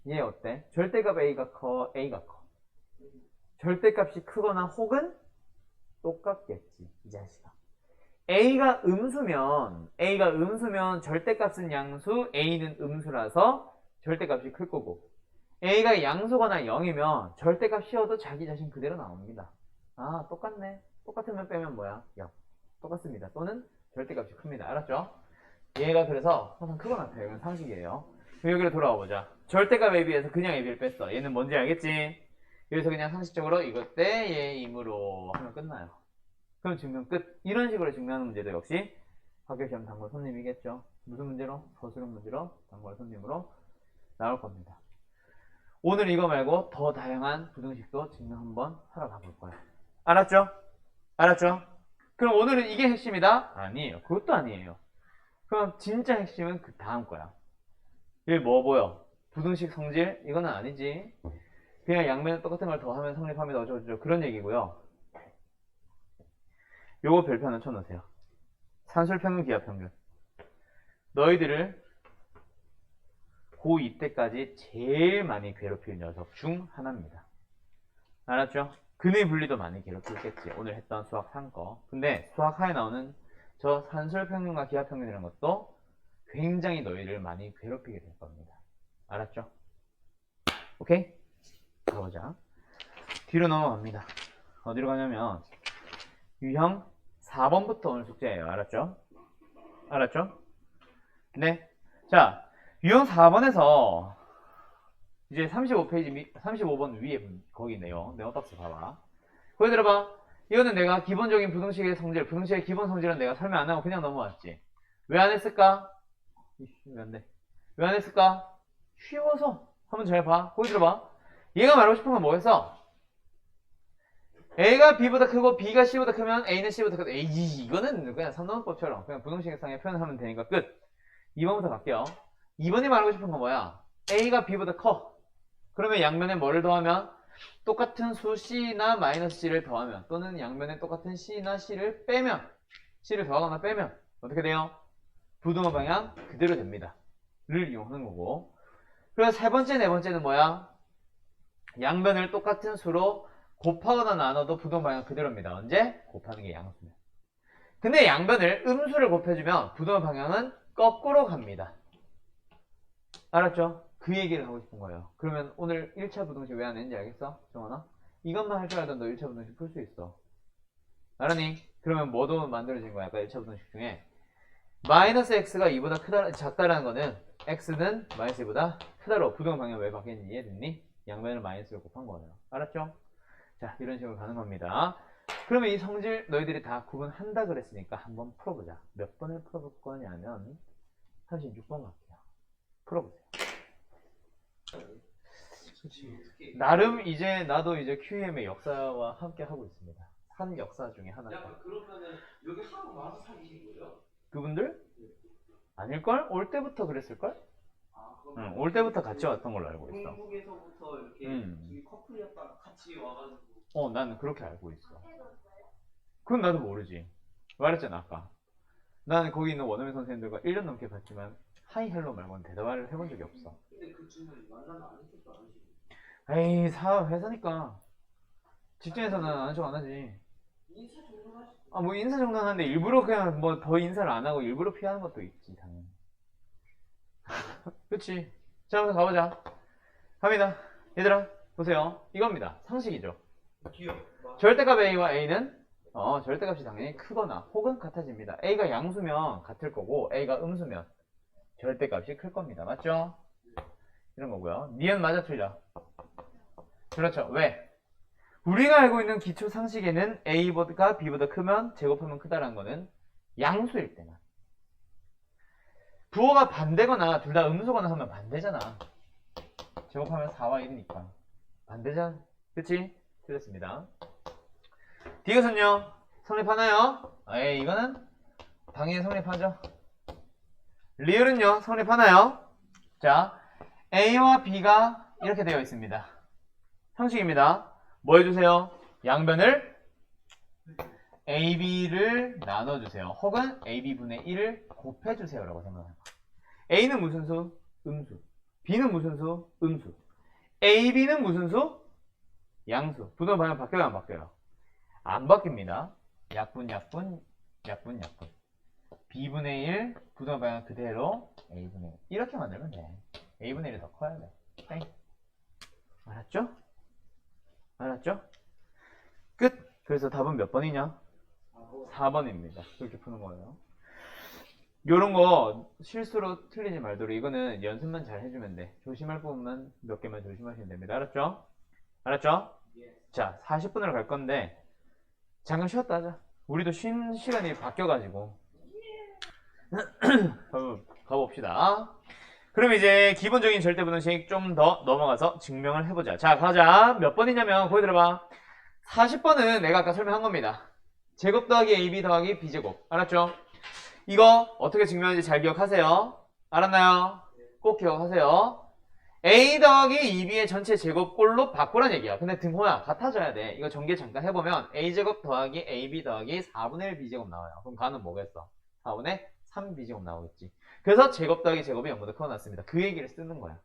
얘 어때? 절대값 A가 커, A가 커. 절대값이 크거나 혹은 똑같겠지, 이 자식아. A가 음수면 절대값은 양수, A는 음수라서 절대값이 클 거고, A가 양수거나 0이면 절대값 씌워도 자기 자신 그대로 나옵니다. 똑같네. 똑같으면 빼면 뭐야? 0. 똑같습니다. 또는 절대값이 큽니다. 알았죠? 얘가 그래서 항상 크거나 같아요. 이건 상식이에요. 그럼 여기로 돌아와 보자. 절대값 AB에서 그냥 AB를 뺐어. 얘는 뭔지 알겠지? 여기서 그냥 상식적으로 이것 때 얘이므로 하면 끝나요. 그럼 증명 끝. 이런 식으로 증명하는 문제도 역시 학교시험 단골 손님이겠죠. 무슨 문제로? 서술형 문제로 단골 손님으로 나올 겁니다. 오늘 이거 말고 더 다양한 부등식도 증명 한번 하러 가볼 거야. 알았죠? 알았죠? 그럼 오늘은 이게 핵심이다? 아니에요. 그것도 아니에요. 그럼 진짜 핵심은 그 다음 거야. 여기 뭐 보여? 부등식 성질? 이거는 아니지. 그냥 양면에 똑같은 걸 더하면 성립합니다. 어쩌고저쩌고 그런 얘기고요. 요거 별표 하나 쳐놓으세요. 산술평균, 기하평균. 너희들을 고2 때까지 제일 많이 괴롭힐 녀석 중 하나입니다. 알았죠? 근의 분리도 많이 괴롭힐겠지. 오늘 했던 수학 3거. 근데 수학 하에 나오는 저 산술평균과 기하평균이라는 것도 굉장히 너희를 많이 괴롭히게 될 겁니다. 알았죠? 오케이? 가보자. 뒤로 넘어갑니다. 어디로 가냐면 유형 4번부터 오늘 숙제예요. 알았죠? 알았죠? 네. 자, 유형 4번에서 이제 35페이지 35번 위에 거기 내용 박스 봐봐. 거기 들어봐. 이거는 내가 기본적인 부등식의 성질, 부등식의 기본 성질은 내가 설명 안 하고 그냥 넘어왔지. 왜 안 했을까? 왜 안 돼? 왜 안 했을까? 쉬워서. 한번 잘 봐. 거기 들어봐. 얘가 말하고 싶은 건 뭐겠어? A가 B보다 크고 B가 C보다 크면 A는 C보다 크다. 이거는 그냥 삼등분법처럼 그냥 부등식상에 표현하면 되니까 끝. 2번부터 갈게요. 2번이 말하고 싶은 건 뭐야? A가 B보다 커. 그러면 양면에 뭐를 더하면? 똑같은 수 C나 마이너스 C를 더하면, 또는 양면에 똑같은 C나 C를 빼면, C를 더하거나 빼면 어떻게 돼요? 부등호 방향 그대로 됩니다. 를 이용하는 거고. 그래서 세 번째, 네 번째는 뭐야? 양면을 똑같은 수로 곱하거나 나눠도 부등호 방향 그대로입니다. 언제? 곱하는 게 양수면. 근데 양변을 음수를 곱해주면 부등호 방향은 거꾸로 갑니다. 알았죠? 그 얘기를 하고 싶은 거예요. 그러면 오늘 1차 부등식 왜 안 했는지 알겠어? 정원아? 이것만 할 줄 알던 너 1차 부등식 풀 수 있어. 알았니? 그러면 뭐도 만들어진 거야. 아까 1차 부등식 중에 마이너스 x가 2보다 작다라는 거는 x는 마이너스 2보다 크다로 부등호 방향 왜 바뀌었는지 이해됐니? 양면을 마이너스로 곱한 거예요. 알았죠? 자, 이런 식으로 가는 겁니다. 그러면 이 성질 너희들이 다 구분한다 그랬으니까 한번 풀어보자. 몇 번을 풀어볼 거냐면 36번 갈게요. 풀어보세요. 나름 이제 나도 이제 QM의 역사와 함께 하고 있습니다. 한 역사 중에 하나다. 야, 그러면은 여기 하고 나서 사귀신 거예요? 그분들? 아닐걸? 올 때부터 그랬을걸? 아, 응, 올 때부터 같이 왔던 걸로 알고 있어. 중국에서부터 이렇게 둘이 커플이었다가 같이 와가지고. 나는 그렇게 알고 있어. 그건 나도 모르지. 말했잖아, 아까. 나는 거기 있는 원어민 선생님들과 1년 넘게 봤지만 하이 헬로 말고는 대화를 해본 적이 없어. 근데 그 친구는 만나면 안 했을 거 아니지? 에이, 회사니까. 직장에서는 아는 척 안 하지. 인사 정도는 하시. 뭐 인사 정도는 하는데 일부러 그냥 뭐 더 인사를 안 하고 일부러 피하는 것도 있지, 당연히. 그치. 자, 한번 가보자. 갑니다. 얘들아, 보세요. 이겁니다. 상식이죠. 귀여워. 절대값 A와 A는 절대값이 당연히 크거나 혹은 같아집니다. A가 양수면 같을 거고 A가 음수면 절대값이 클 겁니다. 맞죠? 이런 거고요. 니은 맞아 틀려? 그렇죠. 왜? 우리가 알고 있는 기초 상식에는 A가 B보다 크면 제곱하면 크다라는 거는 양수일 때만. 부호가 반대거나 둘 다 음수거나 하면 반대잖아. 제곱하면 4와 1이니까 반대잖아. 그치? 틀렸습니다. 디귿은요? 성립하나요? 에이, 이거는 당연히 성립하죠. 리을은요? 성립하나요? 자, A와 B가 이렇게 되어 있습니다. 상식입니다. 뭐 해주세요? 양변을 AB를 나눠주세요. 혹은 AB분의 1을 곱해주세요. 라고 생각해봐. A는 무슨 수? 음수. B는 무슨 수? 음수. AB는 무슨 수? 양수. 부동 방향 바뀌어요? 안 바뀌어요? 안 바뀝니다. 약분, 약분, 약분, 약분. B분의 1, 부동 방향 그대로 A분의 1. 이렇게 만들면 돼. A분의 1이 더 커야 돼. 땡. 알았죠? 알았죠? 끝! 그래서 답은 몇 번이냐? 4번입니다. 그렇게 푸는 거예요. 요런 거 실수로 틀리지 말도록 이거는 연습만 잘 해주면 돼. 조심할 부분만 몇 개만 조심하시면 됩니다. 알았죠? 알았죠? 자, 40분으로 갈 건데 잠깐 쉬었다 하자. 우리도 쉰 시간이 바뀌어가지고 가봅시다. 그럼 이제 기본적인 절대분원식 좀 더 넘어가서 증명을 해보자. 자, 가자. 몇 번이냐면 거기 들어봐. 40번은 내가 아까 설명한 겁니다. 제곱 더하기 AB 더하기 B제곱. 알았죠? 이거 어떻게 증명하는지 잘 기억하세요. 알았나요? 꼭 기억하세요. A 더하기 2B의 전체 제곱꼴로 바꾸란 얘기야. 근데 등호야 같아져야 돼. 이거 전개 잠깐 해보면 A제곱 더하기 AB 더하기 4분의 1 B제곱 나와요. 그럼 가는 뭐겠어? 4분의 3 B제곱 나오겠지. 그래서 제곱 더하기 제곱이 0보다 크고 났습니다. 그 얘기를 쓰는 거야.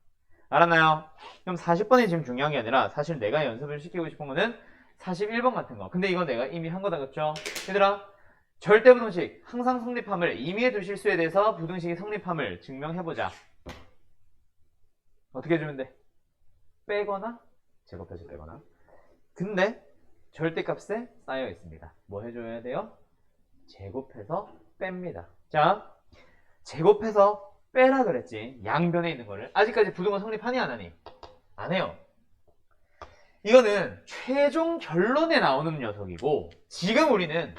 알았나요? 그럼 40번이 지금 중요한 게 아니라 사실 내가 연습을 시키고 싶은 거는 41번 같은 거. 근데 이건 내가 이미 한 거다, 그쵸? 얘들아, 절대부등식 항상 성립함을 임의의 두 실수에 대해서 부등식이 성립함을 증명해보자. 어떻게 해주면 돼? 빼거나 제곱해서 빼거나. 근데 절대값에 쌓여 있습니다. 뭐 해줘야 돼요? 제곱해서 뺍니다. 자, 제곱해서 빼라 그랬지. 양변에 있는 거를. 아직까지 부등호 성립하니 안 하니? 안 해요. 이거는 최종 결론에 나오는 녀석이고 지금 우리는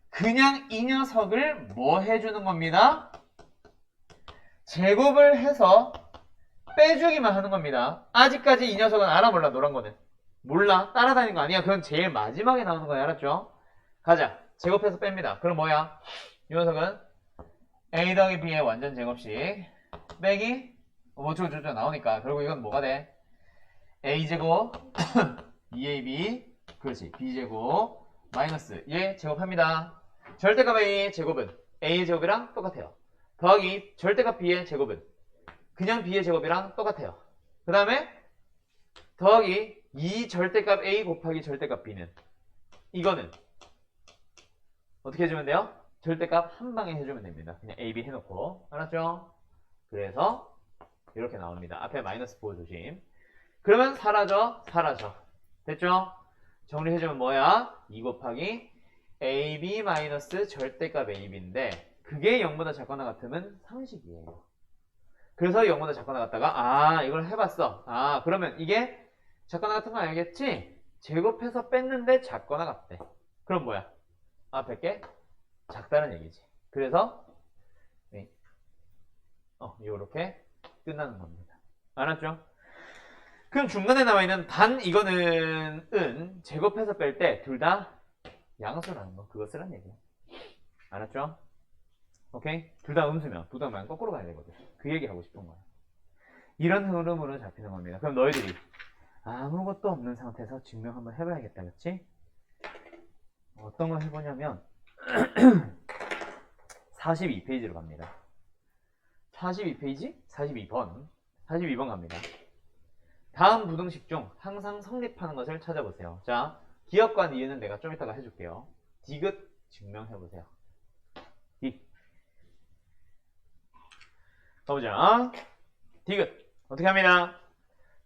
그냥 이 녀석을 뭐 해주는 겁니다? 제곱을 해서 빼주기만 하는 겁니다. 아직까지 이 녀석은 알아 몰라? 노란 거는 몰라. 따라다니는 거 아니야. 그건 제일 마지막에 나오는 거야. 알았죠? 가자. 제곱해서 뺍니다. 그럼 뭐야? 이 녀석은 A 더하기 B의 완전 제곱식 빼기 저거 나오니까 결국 이건 뭐가 돼? A제곱 2AB 그렇지 B제곱 마이너스 얘 제곱합니다. 절대값 A의 제곱은 A의 제곱이랑 똑같아요. 더하기 절대값 B의 제곱은 그냥 B의 제곱이랑 똑같아요. 그 다음에 더하기 이 절대값 A 곱하기 절대값 B는 이거는 어떻게 해주면 돼요? 절대값 한 방에 해주면 됩니다. 그냥 A, B 해놓고. 알았죠? 그래서 이렇게 나옵니다. 앞에 마이너스 보호 조심. 그러면 사라져. 됐죠? 정리해주면 뭐야? 2 곱하기 AB 마이너스 절대값 AB인데 그게 0보다 작거나 같으면 상식이에요. 그래서 0보다 작거나 같다가 이걸 해봤어. 그러면 이게 작거나 같은 거 알겠지? 제곱해서 뺐는데 작거나 같대. 그럼 뭐야? 앞에 게 작다는 얘기지. 그래서 요렇게 끝나는 겁니다. 알았죠? 그럼 중간에 나와 있는 단 이거는 제곱해서 뺄 때 둘 다 양수라는 거 그거 쓰란 얘기야. 알았죠? 오케이? 둘 다 음수면 부등호면 거꾸로 가야 되거든. 그 얘기 하고 싶은 거야. 이런 흐름으로 잡히는 겁니다. 그럼 너희들이 아무것도 없는 상태에서 증명 한번 해봐야겠다, 그치? 어떤 걸 해보냐면 42페이지로 갑니다. 42페이지? 42번 42번 갑니다. 다음 부등식 중 항상 성립하는 것을 찾아보세요. 자, 기억과 니은은 내가 좀 이따가 해줄게요. 디귿 증명해보세요. 디. 가보자. 디귿 어떻게 합니다.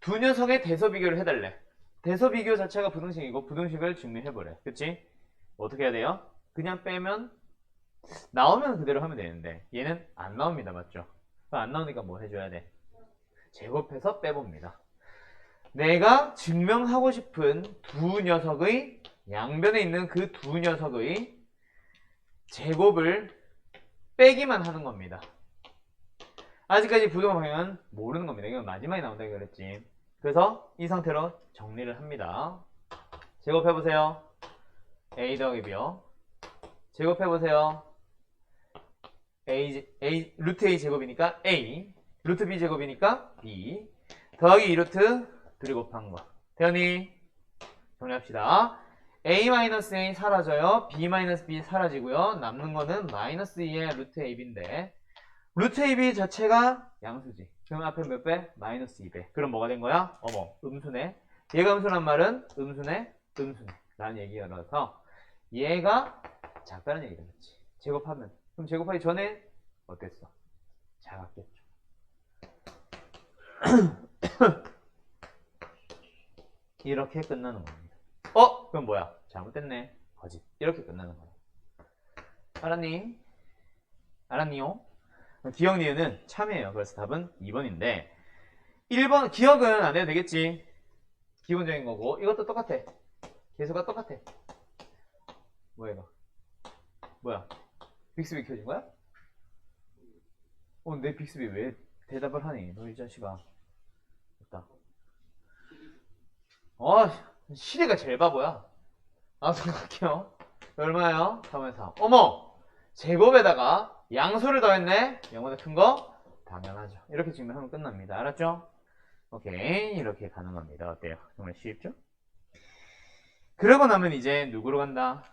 두 녀석의 대서 비교를 해달래. 대서 비교 자체가 부등식이고 부등식을 증명해보래. 그치? 어떻게 해야 돼요? 그냥 빼면 나오면 그대로 하면 되는데 얘는 안 나옵니다. 맞죠? 안 나오니까 뭐 해줘야 돼? 제곱해서 빼봅니다. 내가 증명하고 싶은 두 녀석의 양변에 있는 그 두 녀석의 제곱을 빼기만 하는 겁니다. 아직까지 부등호 방향은 모르는 겁니다. 이건 마지막에 나온다고 그랬지. 그래서 이 상태로 정리를 합니다. 제곱해보세요. a 더하기 b요. 제곱해보세요. 루트 a 제곱이니까 a, 루트 b 제곱이니까 b, 더하기 2루트 둘이 곱한 거. 되니? 정리합시다. a-a 사라져요. b-b 사라지고요. 남는 거는 마이너스 2의 루트 ab인데 루트 ab 자체가 양수지. 그럼 앞에 몇 배? 마이너스 2배. 그럼 뭐가 된 거야? 어머, 음수네. 얘가 음수란 말은 음수네, 음수네 라는 얘기라서 얘가 작다는 얘기다. 그렇지? 제곱하면. 그럼 제곱하기 전에 어땠어? 작았겠죠. 이렇게 끝나는 겁니다. 그럼 뭐야? 잘못됐네. 거짓. 이렇게 끝나는 거야. 알았니? 알았니요? 기억 니은은 참이에요. 그래서 답은 2번인데 1번 기억은 안 해도 되겠지. 기본적인 거고 이것도 똑같아. 개수가 똑같아. 뭐야 이거? 뭐야? 빅스비 켜진 거야? 내 빅스비 왜 대답을 하니? 너 이 자식아. 됐다. 시대가 제일 바보야. 생각할게요. 얼마예요? 3의 3. 어머! 제곱에다가 양수를 더했네? 0보다 큰 거? 당연하죠. 이렇게 증명하면 끝납니다. 알았죠? 오케이. 이렇게 가는 겁니다. 어때요? 정말 쉽죠? 그러고 나면 이제 누구로 간다?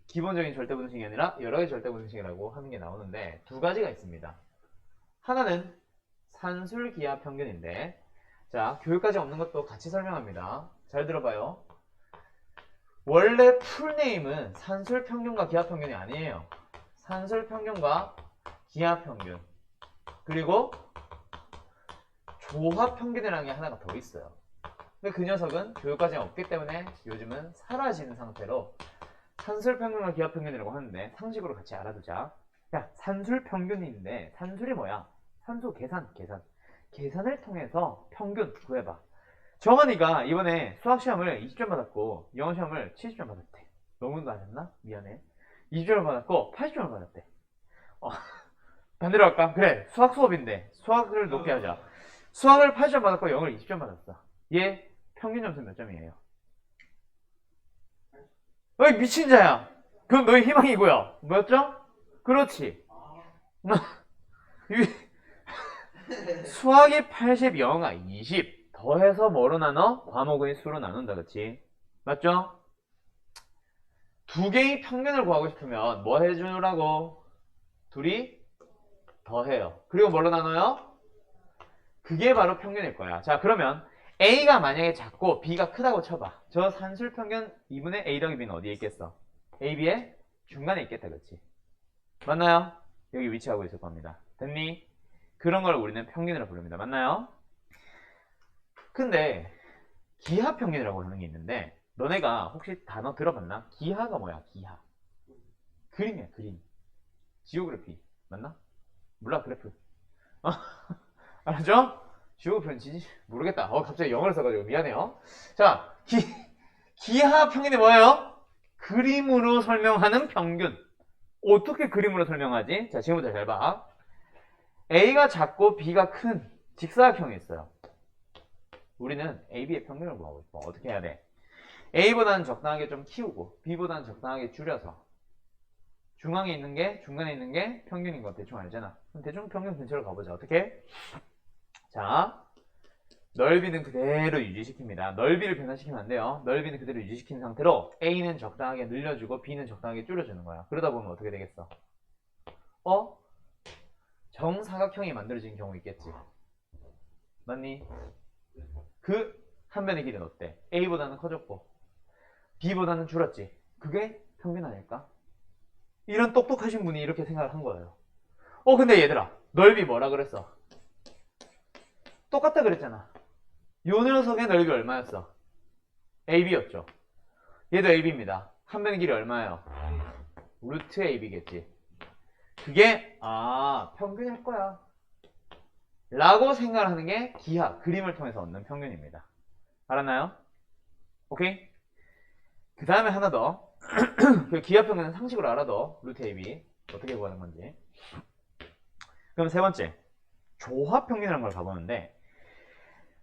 기본적인 절대부등식이 아니라 여러 개의 절대부등식이라고 하는 게 나오는데 두 가지가 있습니다. 하나는 산술기하 평균인데 자, 교육까지 없는 것도 같이 설명합니다. 잘 들어봐요. 원래 풀네임은 산술평균과 기하평균이 아니에요. 산술평균과 기하평균 그리고 조합평균이라는 게 하나가 더 있어요. 근데 그 녀석은 교육과정이 없기 때문에 요즘은 사라진 상태로 산술평균과 기하평균이라고 하는데 상식으로 같이 알아두자. 야, 산술평균인데 산술이 뭐야? 산수 계산을 통해서 평균 구해봐. 정원이가 이번에 수학시험을 20점 받았고 영어시험을 70점 받았대. 너무 낮았나? 미안해. 20점을 받았고 80점을 받았대. 반대로 할까? 그래, 수학 수업인데 수학을 높게 하자. 수학을 80점 받았고 영어를 20점 받았어. 얘 평균 점수 몇 점이에요? 어이 미친 자야. 그건 너의 희망이고요. 뭐였죠? 그렇지. 수학이 80, 영어가 20 더해서 뭐로 나눠? 과목의 수로 나눈다. 그치? 맞죠? 두 개의 평균을 구하고 싶으면 뭐 해주라고? 둘이 더해요. 그리고 뭘로 나눠요? 그게 바로 평균일 거야. 자, 그러면 A가 만약에 작고 B가 크다고 쳐봐. 저 산술평균 2분의 A 더하기 B는 어디에 있겠어? A, B의 중간에 있겠다. 그치? 맞나요? 여기 위치하고 있을 겁니다. 됐니? 그런 걸 우리는 평균이라고 부릅니다. 맞나요? 근데 기하평균이라고 하는 게 있는데 너네가 혹시 단어 들어봤나? 기하가 뭐야? 기하. 그림이야. 그림. 지오그래피. 맞나? 몰라. 그래프. 알았죠? 지오그래피는 모르겠다. 갑자기 영어를 써가지고 미안해요. 자, 기하 평균이 뭐예요? 그림으로 설명하는 평균. 어떻게 그림으로 설명하지? 자, 지금부터 잘 봐. A가 작고 B가 큰 직사각형이 있어요. 우리는 A, B의 평균을 구하고 싶어. 어떻게 해야 돼? A보다는 적당하게 좀 키우고 B보다는 적당하게 줄여서 중앙에 있는 게 중간에 있는 게 평균인 거 대충 알잖아. 그럼 대충 평균 근처로 가보자. 어떻게? 자, 넓이는 그대로 유지시킵니다. 넓이를 변화시키면 안 돼요. 넓이는 그대로 유지시킨 상태로 A는 적당하게 늘려주고 B는 적당하게 줄여주는 거야. 그러다 보면 어떻게 되겠어? 정사각형이 만들어진 경우 있겠지. 맞니? 그 한 변의 길이는 어때? A보다는 커졌고 B보다는 줄었지. 그게 평균 아닐까? 이런 똑똑하신 분이 이렇게 생각을 한 거예요. 근데 얘들아, 넓이 뭐라 그랬어? 똑같다 그랬잖아. 요 녀석의 넓이 얼마였어? AB였죠. 얘도 AB입니다. 한 변의 길이 얼마예요? 루트 AB겠지. 그게 평균일 거야 라고 생각을 하는 게 기하, 그림을 통해서 얻는 평균입니다. 알았나요? 오케이? 그 다음에 하나 더. 그 기하 평균은 상식으로 알아도 루트 AB 어떻게 구하는 건지. 그럼 세 번째, 조합 평균이라는 걸 가보는데,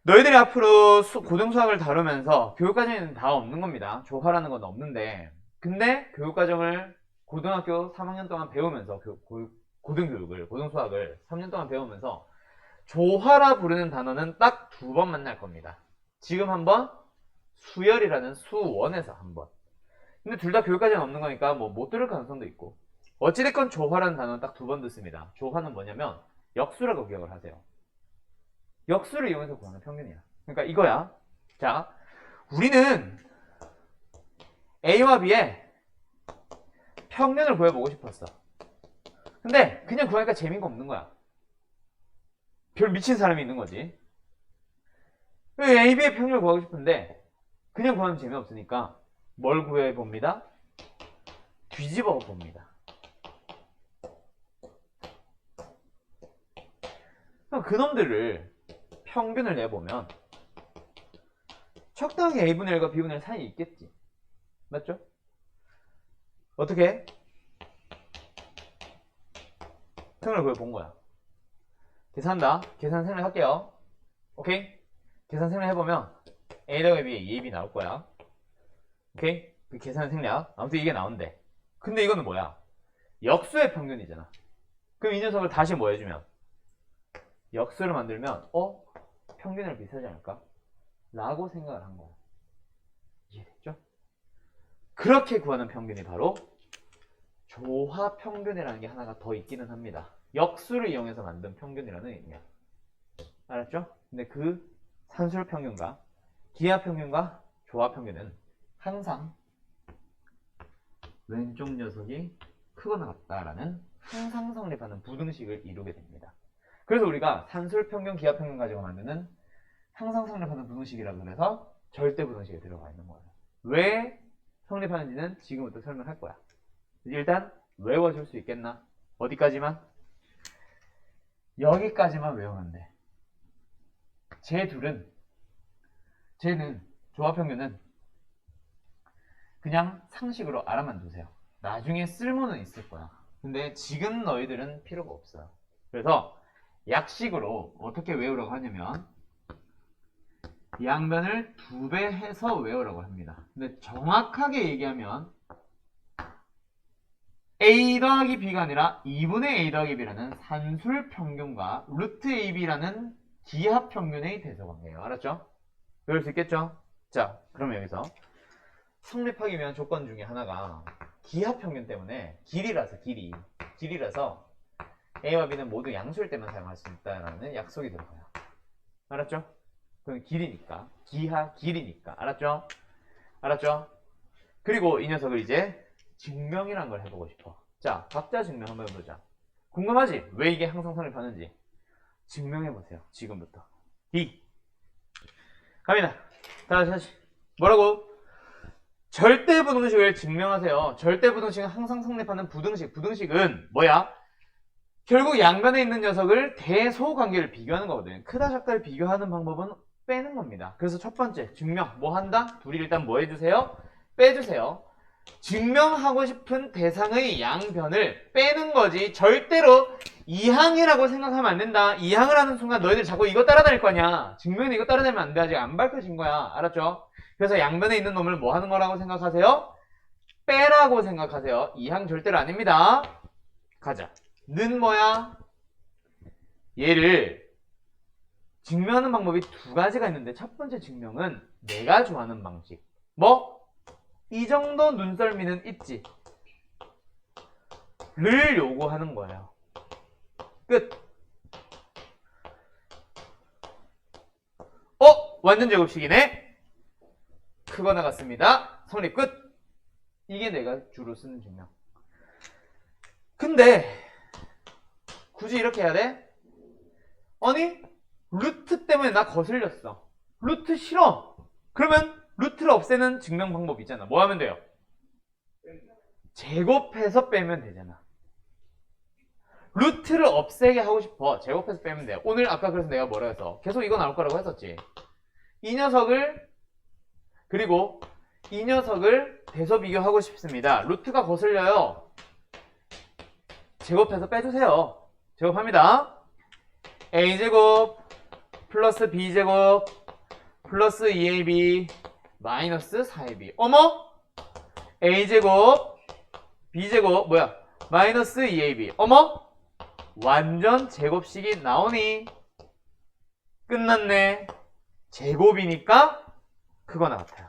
너희들이 앞으로 고등수학을 다루면서 교육과정에는 다 없는 겁니다. 조화라는 건 없는데, 근데 교육과정을 고등학교 3학년 동안 배우면서 고등교육을, 고등수학을 3년 동안 배우면서 조화라 부르는 단어는 딱 2번 만날 겁니다. 지금 한 번, 수열이라는 수원에서 한 번. 근데 둘 다 교육과정에 없는 거니까 뭐 못 들을 가능성도 있고. 어찌됐건 조화라는 단어는 딱 2번 듣습니다. 조화는 뭐냐면 역수라고 기억을 하세요. 역수를 이용해서 구하는 평균이야. 그러니까 이거야. 자, 우리는 A와 B의 평균을 구해보고 싶었어. 근데 그냥 구하니까 재미가 없는 거야. 별 미친 사람이 있는 거지. A, B의 평균을 구하고 싶은데 그냥 구하면 재미없으니까 뭘 구해봅니다? 뒤집어 봅니다. 그럼 그놈들을 평균을 내보면 적당히 A분의 1과 B분의 1 사이에 있겠지. 맞죠? 어떻게? 평균을 구해본 거야. 계산한다. 계산 생략할게요. 오케이? 계산 생략해보면 A 더하기 B에 2AB 나올 거야. 오케이? 그 계산 생략. 아무튼 이게 나온대. 근데 이거는 뭐야? 역수의 평균이잖아. 그럼 이 녀석을 다시 뭐 해주면? 역수를 만들면 평균을 비슷하지 않을까? 라고 생각을 한 거야. 이해됐죠? 그렇게 구하는 평균이 바로 조화평균이라는 게 하나가 더 있기는 합니다. 역수를 이용해서 만든 평균이라는 의미야. 알았죠? 근데 그 산술평균과 기하평균과 조화평균은 항상 왼쪽 녀석이 크거나 같다라는 항상 성립하는 부등식을 이루게 됩니다. 그래서 우리가 산술평균, 기하평균 가지고 만드는 항상 성립하는 부등식이라고 해서 절대부등식에 들어가 있는 거예요. 왜 성립하는지는 지금부터 설명할 거야. 일단 외워줄 수 있겠나? 어디까지만? 여기까지만 외우면 돼. 쟤는 조합평균은 그냥 상식으로 알아만 두세요. 나중에 쓸모는 있을 거야. 근데 지금 너희들은 필요가 없어요. 그래서 약식으로 어떻게 외우라고 하냐면 양변을 2배 해서 외우라고 합니다. 근데 정확하게 얘기하면 A 더하기 B가 아니라 2분의 A 더하기 B라는 산술평균과 루트 AB라는 기하평균의 대소관계예요. 알았죠? 외울 수 있겠죠? 자, 그러면 여기서 성립하기 위한 조건 중에 하나가 기하평균 때문에 길이라서 A와 B는 모두 양수일 때만 사용할 수 있다는 약속이 들어가요. 알았죠? 그건 길이니까. 길이니까. 알았죠? 알았죠? 그리고 이 녀석을 이제 증명이란 걸 해보고 싶어. 자, 각자 증명 한번 해보자. 궁금하지? 왜 이게 항상 성립하는지. 증명해보세요. 지금부터. D. 갑니다. 다시. 뭐라고? 절대부등식을 증명하세요. 절대부등식은 항상 성립하는 부등식. 부등식은 뭐야? 결국 양변에 있는 녀석을 대소관계를 비교하는 거거든. 크다 작다를 비교하는 방법은 빼는 겁니다. 그래서 첫 번째 증명. 뭐 한다? 둘이 일단 뭐 해주세요? 빼주세요. 증명하고 싶은 대상의 양변을 빼는 거지. 절대로 이항이라고 생각하면 안 된다. 이항을 하는 순간 너희들 자꾸 이거 따라다닐 거 아니야. 증명은 이거 따라다니면 안 돼. 아직 안 밝혀진 거야. 알았죠? 그래서 양변에 있는 놈을 뭐 하는 거라고 생각하세요? 빼라고 생각하세요. 이 항 절대로 아닙니다. 가자. 는 뭐야? 얘를 증명하는 방법이 두 가지가 있는데 첫 번째 증명은 내가 좋아하는 방식. 뭐? 이 정도 눈썰미는 있지. 를 요구하는 거예요. 끝. 완전 제곱식이네. 크거 나갔습니다. 성립 끝. 이게 내가 주로 쓰는 증명. 근데 굳이 이렇게 해야 돼? 아니 루트 때문에 나 거슬렸어. 루트 싫어. 그러면 루트를 없애는 증명 방법 있잖아. 뭐 하면 돼요? 제곱해서 빼면 되잖아. 루트를 없애게 하고 싶어. 제곱해서 빼면 돼요. 오늘 아까 그래서 내가 뭐라 해서 계속 이거 나올 거라고 했었지. 이 녀석을 그리고 이 녀석을 대서 비교하고 싶습니다. 루트가 거슬려요. 제곱해서 빼주세요. 제곱합니다. a제곱 플러스 b제곱 플러스 2ab 마이너스 4ab. 어머? a제곱 b제곱 뭐야? 마이너스 2ab. 어머? 완전 제곱식이 나오니? 끝났네. 제곱이니까 그거 나같아요.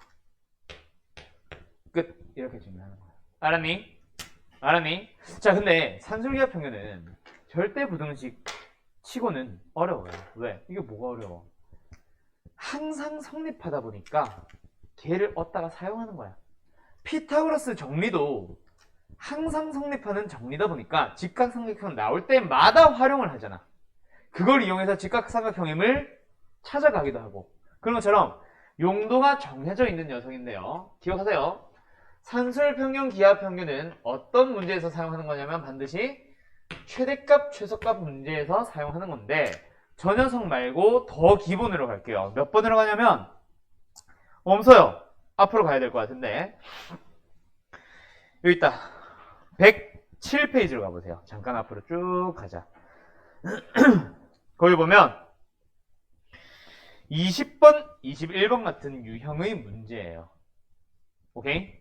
끝. 이렇게 증명하는 거야. 알았니? 알았니? 자, 근데 산술기하 평균은 절대 부등식 치고는 어려워요. 왜? 이게 뭐가 어려워? 항상 성립하다 보니까 걔를 얻다가 사용하는 거야. 피타고라스 정리도 항상 성립하는 정리다 보니까 직각삼각형 나올 때마다 활용을 하잖아. 그걸 이용해서 직각삼각형임을 찾아가기도 하고. 그런 것처럼 용도가 정해져 있는 녀석인데요. 기억하세요. 산술평균, 기하평균은 어떤 문제에서 사용하는 거냐면 반드시 최대값, 최소값 문제에서 사용하는 건데 저 녀석 말고 더 기본으로 갈게요. 몇 번으로 가냐면 없어요. 앞으로 가야 될 것 같은데 여기 있다. 107페이지로 가보세요. 잠깐 앞으로 쭉 가자. 거기 보면 20번, 21번 같은 유형의 문제예요. 오케이?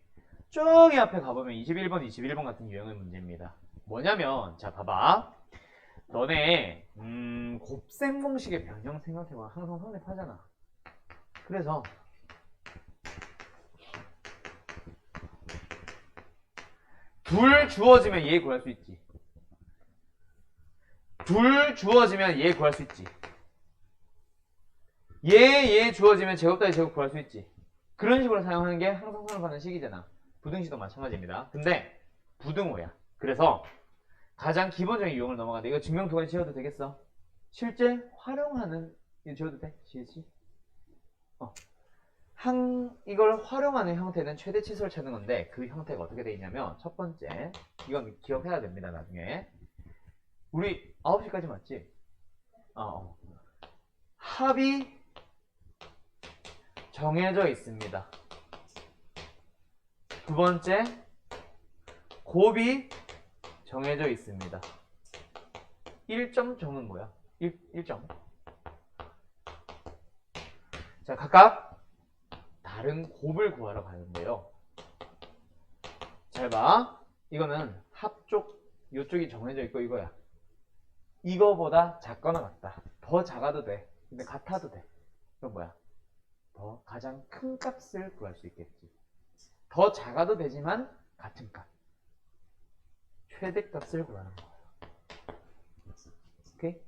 저기 앞에 가보면 21번, 21번 같은 유형의 문제입니다. 뭐냐면 자 봐봐. 너네 곱셈 공식의 변형 생각해봐. 항상 성립하잖아. 그래서 둘 주어지면 얘 구할 수 있지. 둘 주어지면 얘 구할 수 있지. 얘 주어지면 제곱 따위 제곱 구할 수 있지. 그런 식으로 사용하는 게 항상 성립하는 식이잖아. 부등식도 마찬가지입니다. 근데 부등호야. 그래서 가장 기본적인 유형을 넘어가는데 이거 증명 두 가지 지어도 되겠어? 실제 활용하는 이거 지어도 돼? 지지? 이걸 활용하는 형태는 최대치수를 찾는 건데 그 형태가 어떻게 되어 있냐면 첫 번째 이건 기억해야 됩니다. 나중에 우리 9시까지 맞지? 합이 정해져 있습니다. 두 번째 곱이 정해져 있습니다. 1점 정은 뭐야? 1점. 자, 각각 다른 곱을 구하러 가는데요. 잘 봐. 이거는 합쪽, 이쪽이 정해져 있고 이거야. 이거보다 작거나 같다. 더 작아도 돼. 근데 같아도 돼. 그럼 뭐야? 더 가장 큰 값을 구할 수 있겠지. 더 작아도 되지만 같은 값. 최대값을 구하는 거예요. 오케이?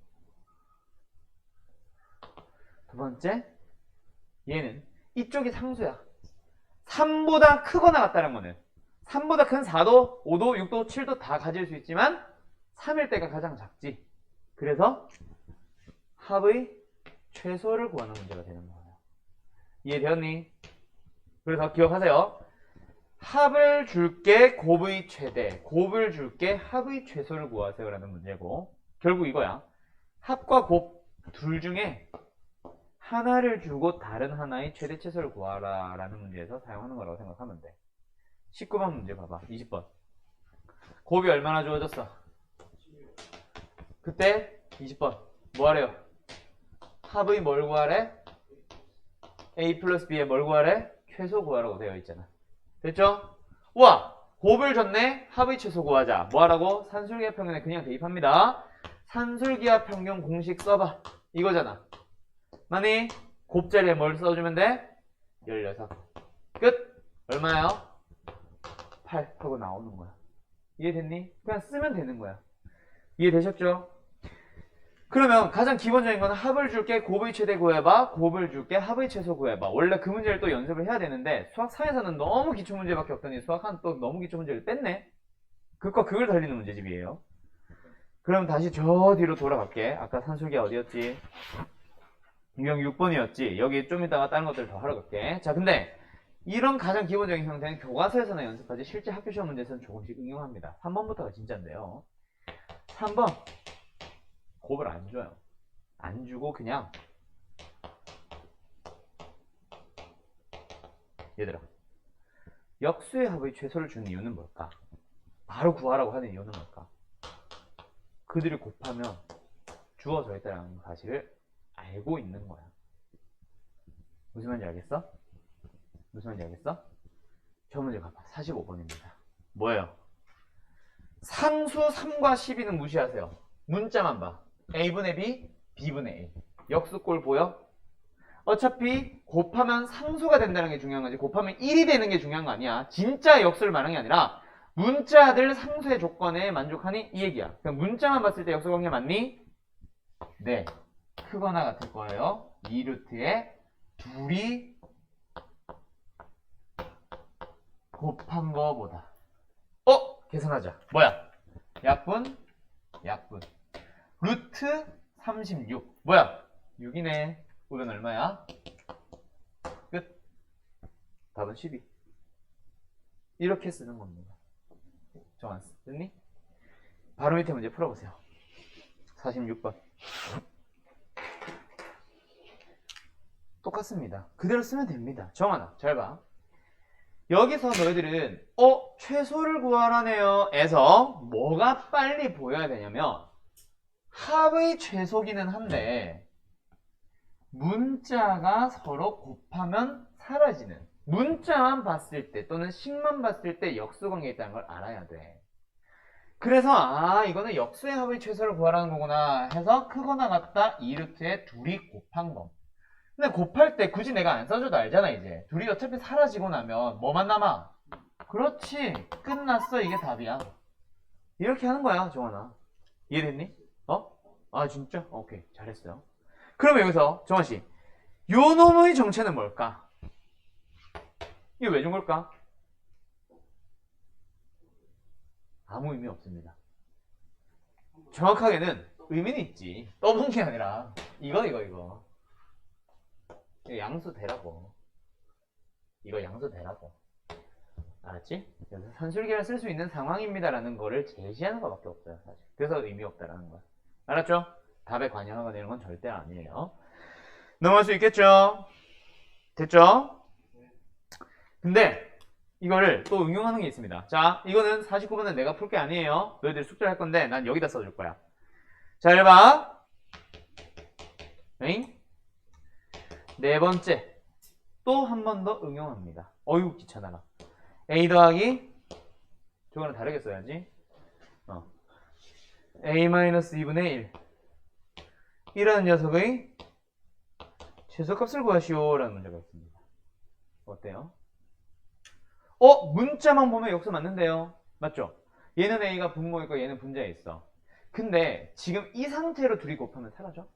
두 번째, 얘는 이쪽이 상수야. 3보다 크거나 같다는 거는 3보다 큰 4도, 5도, 6도, 7도 다 가질 수 있지만 3일 때가 가장 작지. 그래서 합의 최소를 구하는 문제가 되는 거예요. 이해되었니? 그래서 기억하세요. 합을 줄게 곱의 최대, 곱을 줄게 합의 최소를 구하세요 라는 문제고 결국 이거야. 합과 곱 둘 중에 하나를 주고 다른 하나의 최대 최소를 구하라 라는 문제에서 사용하는 거라고 생각하면 돼. 19번 문제 봐봐. 20번. 곱이 얼마나 주어졌어? 그때 20번 뭐 하래요? 합의 뭘 구하래? A 플러스 B에 뭘 구하래? 최소 구하라고 되어 있잖아. 됐죠? 우와! 곱을 줬네? 합의 최소 구하자. 뭐 하라고? 산술기하 평균에 그냥 대입합니다. 산술기하 평균 공식 써봐. 이거잖아. 만이 곱자리에 뭘 써주면 돼? 16. 끝! 얼마요? 8 하고 나오는 거야. 이해됐니? 그냥 쓰면 되는 거야. 이해되셨죠? 그러면 가장 기본적인 건 합을 줄게 곱의 최대 구해봐. 곱을 줄게 합의 최소 구해봐. 원래 그 문제를 또 연습을 해야 되는데 수학 4에서는 너무 기초 문제밖에 없더니 수학 한 또 너무 기초 문제를 뺐네. 그거 그걸 달리는 문제집이에요. 그럼 다시 저 뒤로 돌아갈게. 아까 산술기 어디였지? 유형 6번이었지. 여기 좀 이따가 다른 것들 더 하러 갈게. 자, 근데 이런 가장 기본적인 형태는 교과서에서나 연습하지 실제 학교 시험 문제에서는 조금씩 응용합니다. 3번부터가 진짜인데요. 3번 곱을 안 줘요. 안 주고 그냥 얘들아 역수의 합의 최소를 주는 이유는 뭘까? 바로 구하라고 하는 이유는 뭘까? 그들이 곱하면 주어져 있다는 사실을 알고 있는 거야. 무슨 말인지 알겠어? 무슨 말인지 알겠어? 저 문제 봐봐. 45번입니다. 뭐예요? 상수 3과 12는 무시하세요. 문자만 봐. A분의 B, B분의 A. 역수꼴 보여? 어차피 곱하면 상수가 된다는 게 중요한 거지. 곱하면 1이 되는 게 중요한 거 아니야. 진짜 역수를 말하는 게 아니라 문자들 상수의 조건에 만족하니 이 얘기야. 그럼 문자만 봤을 때 역수 관계 맞니? 네. 크거나 같을 거예요. 2루트에 둘이 곱한 거보다. 계산하자. 뭐야? 약분, 약분. 루트 36. 뭐야? 6이네. 우선 얼마야? 끝. 답은 12. 이렇게 쓰는 겁니다. 정한 쓰니? 바로 밑에 문제 풀어보세요. 46번. 똑같습니다. 그대로 쓰면 됩니다. 정한아, 잘 봐. 여기서 너희들은 최소를 구하라네요 에서 뭐가 빨리 보여야 되냐면 합의 최소기는 한데 문자가 서로 곱하면 사라지는 문자만 봤을 때 또는 식만 봤을 때 역수관계에 있다는 걸 알아야 돼. 그래서 이거는 역수의 합의 최소를 구하라는 거구나 해서 크거나 같다 2루트에 둘이 곱한 거. 근데 곱할 때 굳이 내가 안 써줘도 알잖아. 이제 둘이 어차피 사라지고 나면 뭐만 남아? 그렇지, 끝났어. 이게 답이야. 이렇게 하는 거야, 정환아. 이해됐니? 진짜? 오케이, 잘했어요. 그러면 여기서 정환씨, 요 놈의 정체는 뭘까? 이게 왜 준 걸까? 아무 의미 없습니다. 정확하게는 의미는 있지. 떠본 게 아니라 이거 이거 양수 대라고. 이거 양수 대라고. 알았지? 그래서 산술기를 쓸 수 있는 상황입니다라는 거를 제시하는 것밖에 없어요, 사실. 그래서 의미 없다라는 거야. 알았죠? 답에 관여하거나 이런 건 절대 아니에요. 넘어갈 수 있겠죠? 됐죠? 근데 이거를 또 응용하는 게 있습니다. 자, 이거는 49번은 내가 풀 게 아니에요. 너희들이 숙제를 할 건데 난 여기다 써줄 거야. 잘 봐. 에잉? 네 번째. 또 한 번 더 응용합니다. 어휴, 귀찮아라. A 더하기 저거는 다르게 써야지. A-2분의 1 이라는 녀석의 최소값을 구하시오 라는 문제가 있습니다. 어때요? 문자만 보면 역수 맞는데요. 맞죠? 얘는 A가 분모에 있고 얘는 분자에 있어. 근데 지금 이 상태로 둘이 곱하면 사라져?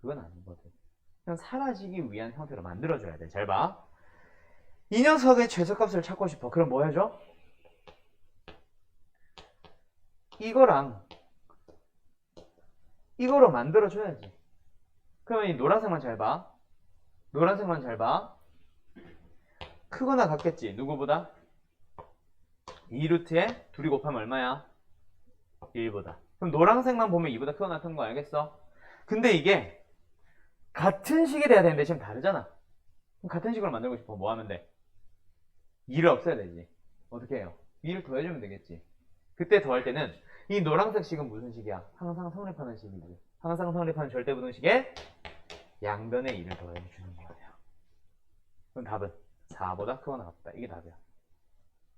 그건 아니거든. 그냥 사라지기 위한 형태로 만들어줘야 돼. 잘 봐. 이 녀석의 최소값을 찾고 싶어. 그럼 뭐 해줘? 이거랑 이거로 만들어줘야지. 그러면 이 노란색만 잘 봐. 노란색만 잘 봐. 크거나 같겠지. 누구보다? 2루트에 둘이 곱하면 얼마야? 1보다. 그럼 노란색만 보면 2보다 크거나 같은 거 알겠어? 근데 이게 같은 식이 돼야 되는데 지금 다르잖아. 그럼 같은 식으로 만들고 싶어. 뭐 하면 돼? 2를 없애야 되지. 어떻게 해요? 2를 더해주면 되겠지. 그때 더할 때는 이 노란색 식은 무슨 식이야? 항상 성립하는 식이지. 항상 성립하는 절대부등식에 양변에 2를 더해주는 거예요. 그럼 답은 4보다 크거나 같다. 이게 답이야.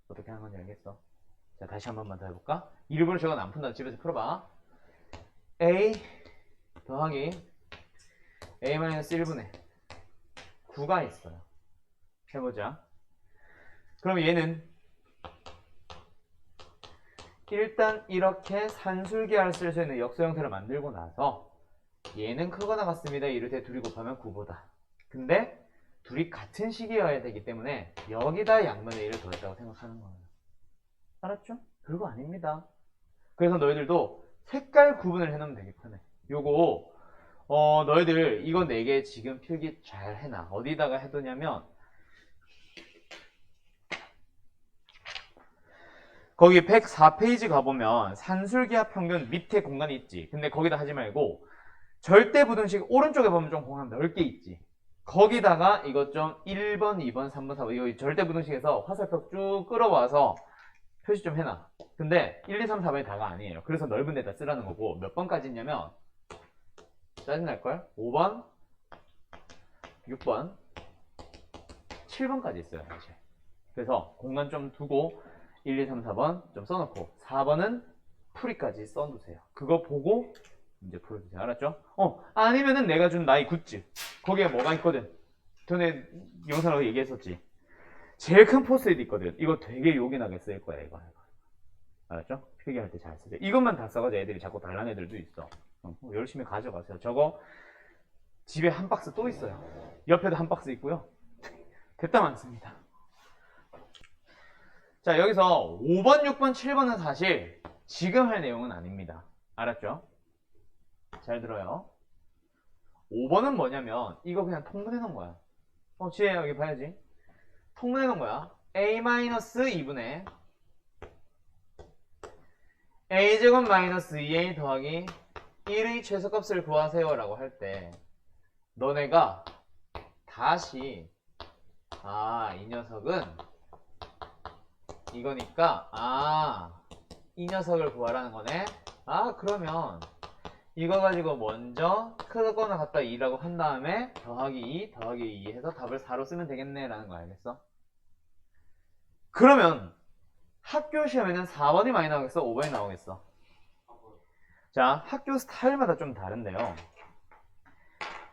어떻게 하는 건지 알겠어? 자, 다시 한 번만 더 해볼까? 일부러 저건 안 푼다. 집에서 풀어봐. a 더하기 a-1분의 9가 있어요. 해보자. 그럼 얘는 일단 이렇게 산술계를 쓸 수 있는 역수 형태를 만들고 나서 얘는 크거나 같습니다. 이럴 때 둘이 곱하면 9보다. 근데 둘이 같은 식이어야 되기 때문에 여기다 양면의 1을 더했다고 생각하는 거예요. 알았죠? 별거 아닙니다. 그래서 너희들도 색깔 구분을 해놓으면 되게 편해. 요거 너희들 이거 4개 지금 필기 잘 해놔. 어디다가 해두냐면 거기 104페이지 가보면 산술기하 평균 밑에 공간이 있지. 근데 거기다 하지 말고 절대부등식 오른쪽에 보면 좀 공간 넓게 있지. 거기다가 이것 좀 1번, 2번, 3번, 4번 이거 절대부등식에서 화살표 쭉 끌어와서 표시 좀 해놔. 근데 1, 2, 3, 4번이 다가 아니에요. 그래서 넓은 데다 쓰라는 거고 몇 번까지 있냐면 짜증날걸? 5번, 6번, 7번까지 있어요. 사실. 그래서 공간 좀 두고 1, 2, 3, 4번 좀 써놓고 4번은 풀이까지 써두세요. 그거 보고 이제 풀어주세요. 알았죠? 아니면은 내가 준 나이 굿즈 거기에 뭐가 있거든. 전에 영상으로 얘기했었지. 제일 큰 포스트잇 있거든. 이거 되게 요긴하게 쓸 거야. 이거. 알았죠? 필기할 때 잘 쓰세요. 이것만 다 써가지고 애들이 자꾸 달라는 애들도 있어. 열심히 가져가세요. 저거 집에 한 박스 또 있어요. 옆에도 한 박스 있고요. 됐다 많습니다. 자, 여기서 5번, 6번, 7번은 사실 지금 할 내용은 아닙니다. 알았죠? 잘 들어요. 5번은 뭐냐면 이거 그냥 통분해 놓은 거야. 지혜 여기 봐야지. 통분해 놓은 거야. a-2분의 a제곱 마이너스 2a 더하기 1의 최소값을 구하세요 라고 할 때 너네가 다시 이 녀석은 이거니까 이 녀석을 구하라는 거네. 그러면 이거 가지고 먼저 크거나 같다 2라고 한 다음에 더하기 2 더하기 2 해서 답을 4로 쓰면 되겠네 라는 거 알겠어? 그러면 학교 시험에는 4번이 많이 나오겠어? 5번이 나오겠어? 자, 학교 스타일마다 좀 다른데요.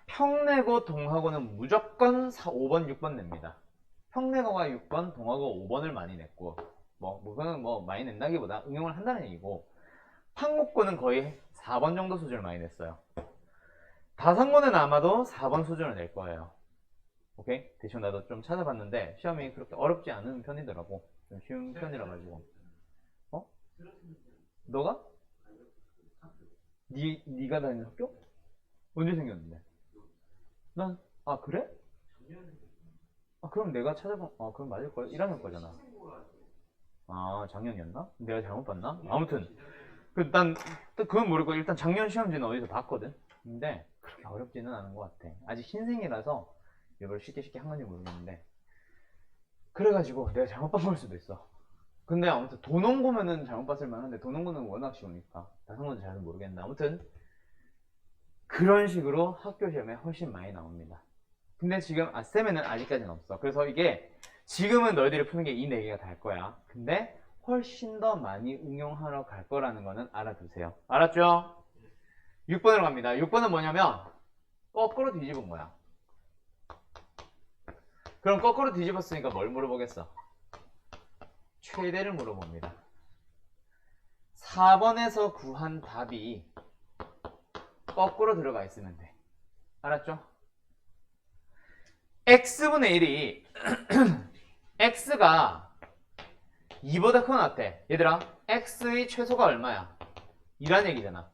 평내고 동하고는 무조건 5번, 6번 냅니다. 평내고가 6번, 동하고 5번을 많이 냈고 그거는 많이 낸다기보다 응용을 한다는 얘기고 한국고는 거의 4번 정도 수준을 많이 냈어요. 다산고는 아마도 4번 수준을 낼 거예요. 오케이? 대충 나도 좀 찾아봤는데 시험이 그렇게 어렵지 않은 편이더라고. 좀 쉬운 편이라 가지고. 너가? 네가 다니는 학교? 언제 생겼는데? 난 그래? 그럼 내가 찾아봐. 그럼 맞을 거야. 1학년 거잖아. 작년이었나? 내가 잘못 봤나? 아무튼 난 그건 모르고 일단 작년 시험지는 어디서 봤거든. 근데 그렇게 어렵지는 않은 것 같아. 아직 신생이라서 이걸 쉽게 한 건지 모르겠는데 그래가지고 내가 잘못 본 걸 수도 있어. 근데 아무튼 도농고면은 잘못 봤을 만한데 도농고는 워낙 쉬우니까 다산고는 잘 모르겠는데 아무튼 그런 식으로 학교 시험에 훨씬 많이 나옵니다. 근데 지금 쌤에는 아직까지는 없어. 그래서 이게 지금은 너희들이 푸는 게 이 4개가 다일 거야. 근데 훨씬 더 많이 응용하러 갈 거라는 거는 알아두세요. 알았죠? 6번으로 갑니다. 6번은 뭐냐면 거꾸로 뒤집은 거야. 그럼 거꾸로 뒤집었으니까 뭘 물어보겠어? 최대를 물어봅니다. 4번에서 구한 답이 거꾸로 들어가 있으면 돼. 알았죠? x분의 1이 x가 2보다 크거나 같대. 얘들아, x의 최소가 얼마야? 2란 얘기잖아.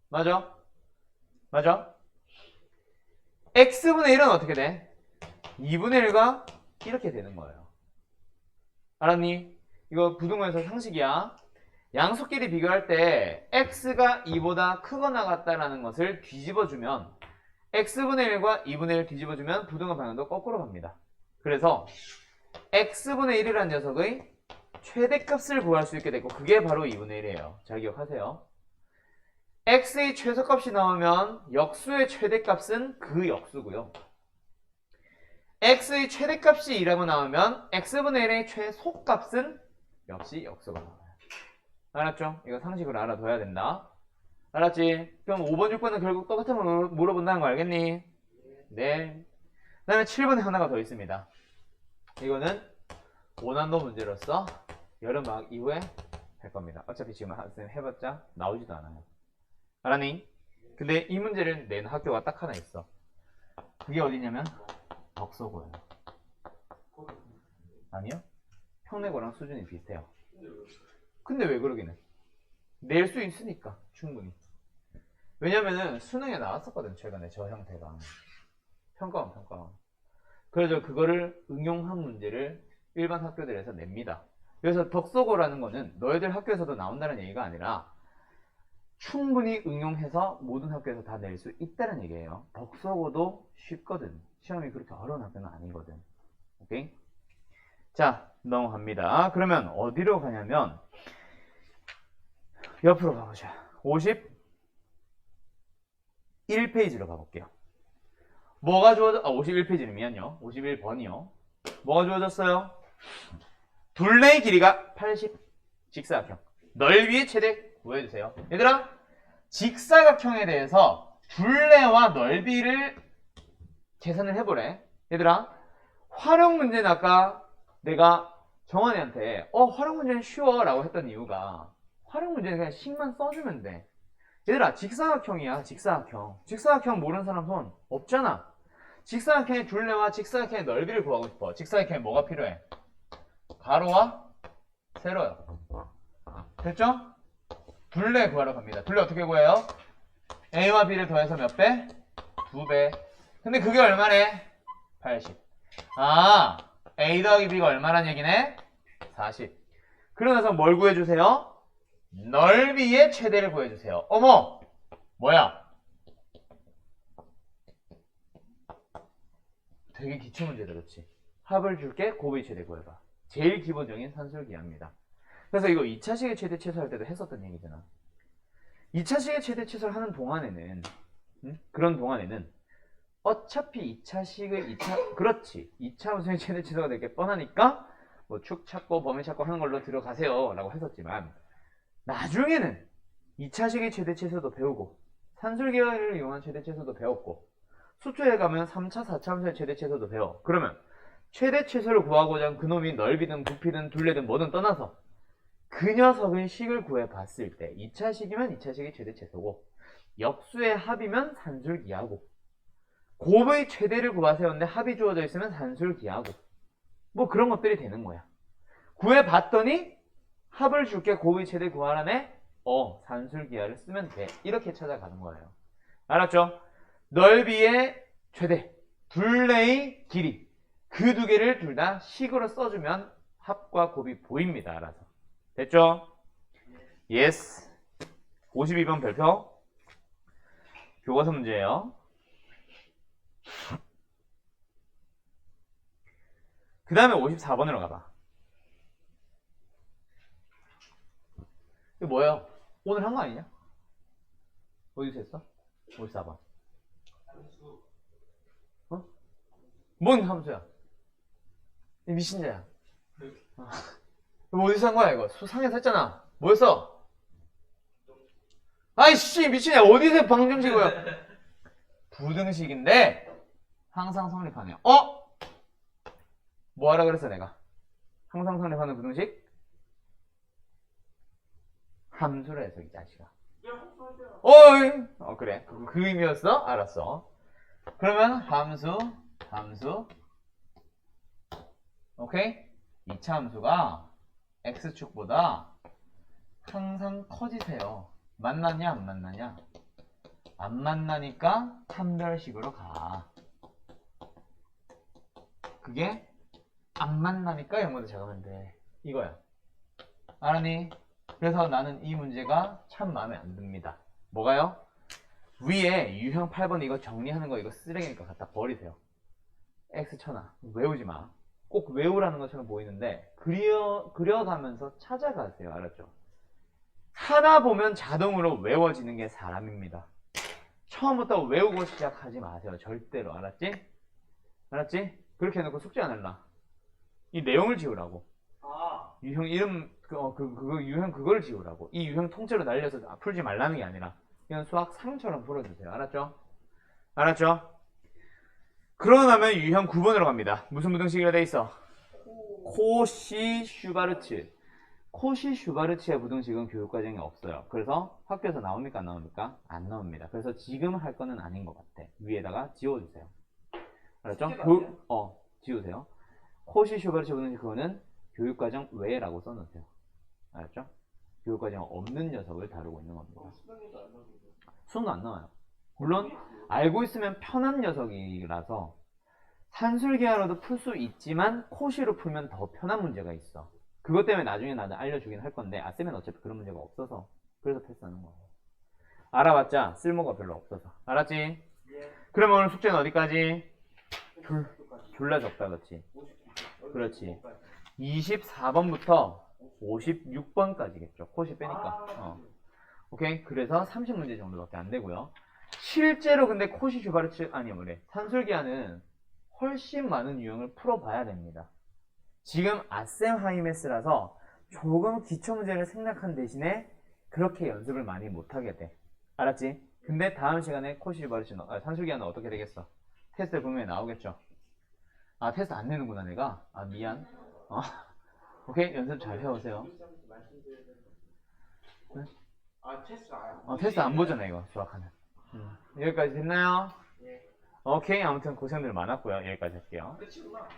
맞아? 맞아? x분의 1은 어떻게 돼? 2분의 1과 이렇게 되는 거예요. 알았니? 이거 부등호에서 상식이야. 양수끼리 비교할 때 x가 2보다 크거나 같다라는 것을 뒤집어주면 x분의 1과 2분의 1 뒤집어주면 부등호 방향도 거꾸로 갑니다. 그래서 x분의 1이라는 녀석의 최대값을 구할 수 있게 되고 그게 바로 2분의 1이에요. 잘 기억하세요. x의 최소값이 나오면 역수의 최대값은 그 역수고요. x의 최대값이 2라고 나오면 x분의 1의 최소값은 역시 역수가 나와요. 알았죠? 이거 상식으로 알아둬야 된다. 알았지? 그럼 5번, 6번은 결국 똑같은 거 물어본다는 거 알겠니? 네. 그 다음에 7번에 하나가 더 있습니다. 이거는 고난도 문제로서 여름방학 이후에 할 겁니다. 어차피 지금 학생 해봤자 나오지도 않아요. 알았니? 근데 이 문제를 낸 학교가 딱 하나 있어. 그게 어디냐면 덕소고예요. 아니요? 평내고랑 수준이 비슷해요. 근데 왜 그러긴 해? 낼 수 있으니까 충분히. 왜냐면은 수능에 나왔었거든 최근에 저 형태가. 평가원. 그래서 그거를 응용한 문제를 일반 학교들에서 냅니다. 그래서 덕소고라는 거는 너희들 학교에서도 나온다는 얘기가 아니라 충분히 응용해서 모든 학교에서 다 낼 수 있다는 얘기예요. 덕소고도 쉽거든. 시험이 그렇게 어려운 학교는 아니거든. 오케이? 자, 넘어갑니다. 그러면 어디로 가냐면 옆으로 가보자. 51페이지로 가볼게요. 뭐가 주어져? 51페이지면요. 51번이요. 뭐가 주어졌어요? 둘레의 길이가 80 직사각형. 넓이의 최대 구해주세요. 얘들아, 직사각형에 대해서 둘레와 넓이를 계산을 해보래. 얘들아, 활용 문제는 아까 내가 정환이한테 활용 문제는 쉬워 라고 했던 이유가 활용 문제는 그냥 식만 써주면 돼. 얘들아, 직사각형이야. 직사각형 모르는 사람 손 없잖아. 직사각형의 둘레와 직사각형의 넓이를 구하고 싶어. 직사각형에 뭐가 필요해? 가로와 세로요. 됐죠? 둘레 구하러 갑니다. 둘레 어떻게 구해요? A와 B를 더해서 몇 배? 2배. 근데 그게 얼마네? 80. 아, A 더하기 B가 얼마란 얘기네? 40. 그러고 나서 뭘 구해주세요? 넓이의 최대를 구해주세요. 어머! 뭐야? 되게 기초문제다, 그렇지? 합을 줄게, 곱의 최대 구해봐. 제일 기본적인 산술기하입니다. 그래서 이거 2차식의 최대 최소할 때도 했었던 얘기잖아. 2차식의 최대 최소를 하는 동안에는 그런 동안에는 어차피 2차식의 2차 그렇지 2차 함수의 최대 최소가 될 게 뻔하니까 뭐 축 찾고 범위 찾고 하는 걸로 들어가세요 라고 했었지만 나중에는 2차식의 최대 최소도 배우고 산술기를 이용한 최대 최소도 배웠고 수초에 가면 3차 4차 함수의 최대 최소도 배워. 그러면 최대 최소를 구하고자 하는 그놈이 넓이든 부피든 둘레든 뭐든 떠나서 그 녀석의 식을 구해봤을 때 2차식이면 2차식의 최대 최소고 역수의 합이면 산술기하고 곱의 최대를 구하세요인데 합이 주어져 있으면 산술기하고 뭐 그런 것들이 되는 거야. 구해봤더니 합을 줄게 곱의 최대 구하라네 산술기하를 쓰면 돼. 이렇게 찾아가는 거예요. 알았죠? 넓이의 최대, 둘레의 길이 그 두 개를 둘 다 식으로 써주면 합과 곱이 보입니다. 알아서. 됐죠? Yes. 52번 별표. 교과서 문제예요. 그 다음에 54번으로 가봐. 이거 뭐예요? 오늘 한 거 아니냐? 어디서 했어? 54번. 어? 뭔 함수야? 이 미친자야. 이거 어디서 한 거야 이거? 수상에서 했잖아. 뭐였어? 아이씨 미친야 어디서 방정식이고요? 부등식인데 항상 성립하네요. 뭐하라 그랬어 내가? 항상 성립하는 부등식? 함수라 해서 이 자식아. 그래. 그 의미였어? 알았어. 그러면 함수 오케이? 2차 함수가 x축보다 항상 커지세요. 만나냐 안 만나냐? 안 만나니까 판별식으로 가. 그게 안 만나니까 영어도 작으면 돼. 이거야. 알았니? 그래서 나는 이 문제가 참 마음에 안 듭니다. 뭐가요? 위에 유형 8번 이거 정리하는 거 이거 쓰레기니까 갖다 버리세요. X 쳐놔. 외우지 마. 꼭 외우라는 것처럼 보이는데 그려가면서 찾아가세요. 알았죠? 하나 보면 자동으로 외워지는 게 사람입니다. 처음부터 외우고 시작하지 마세요. 절대로. 알았지? 알았지? 그렇게 해놓고 숙제 안 할라. 이 내용을 지우라고. 아, 유형 이름 유형 그걸 지우라고. 이 유형 통째로 날려서 풀지 말라는 게 아니라 그냥 수학 상처럼 풀어주세요. 알았죠? 알았죠? 그러고 나면 유형 9번으로 갑니다. 무슨 부등식이라 돼 있어? 코시 슈바르츠. 코시 슈바르츠의 부등식은 교육과정에 없어요. 그래서 학교에서 나옵니까 안 나옵니까? 안 나옵니다. 그래서 지금 할 거는 아닌 것 같아. 위에다가 지워주세요. 알았죠? 지우세요. 코시 슈바르츠 부등식 그거는 교육과정 외라고 써놓으세요. 알았죠? 교육과정 없는 녀석을 다루고 있는 겁니다. 수능에도 안 나오고. 수능도 안 나와요. 물론 알고 있으면 편한 녀석이라서 산술계화로도 풀 수 있지만 코시로 풀면 더 편한 문제가 있어. 그것 때문에 나중에 나는 알려주긴 할 건데 쌤은 어차피 그런 문제가 없어서 그래서 패스하는 거예요. 알아봤자 쓸모가 별로 없어서. 알았지? 예. 그러면 오늘 숙제는 어디까지? 졸라 적다 그렇지? 그렇지. 24번부터 56번까지겠죠. 코시 빼니까. 오케이. 그래서 30문제 정도밖에 안 되고요. 실제로 근데 코시 슈바르츠 산술기하는 훨씬 많은 유형을 풀어봐야 됩니다. 지금 아셈하이메스라서 조금 기초문제를 생략한 대신에 그렇게 연습을 많이 못하게 돼. 알았지? 근데 다음 시간에 코시 슈바르츠 산술기하는 어떻게 되겠어? 테스트 분명히 나오겠죠? 아 테스트 안 내는구나 내가. 아 미안. 오케이 연습 잘 해오세요. 네? 아, 테스트 테스트 안 보잖아 이거 수학하는. 여기까지 됐나요? 예. 오케이 아무튼 고생들 많았고요. 여기까지 할게요. 끝이구나.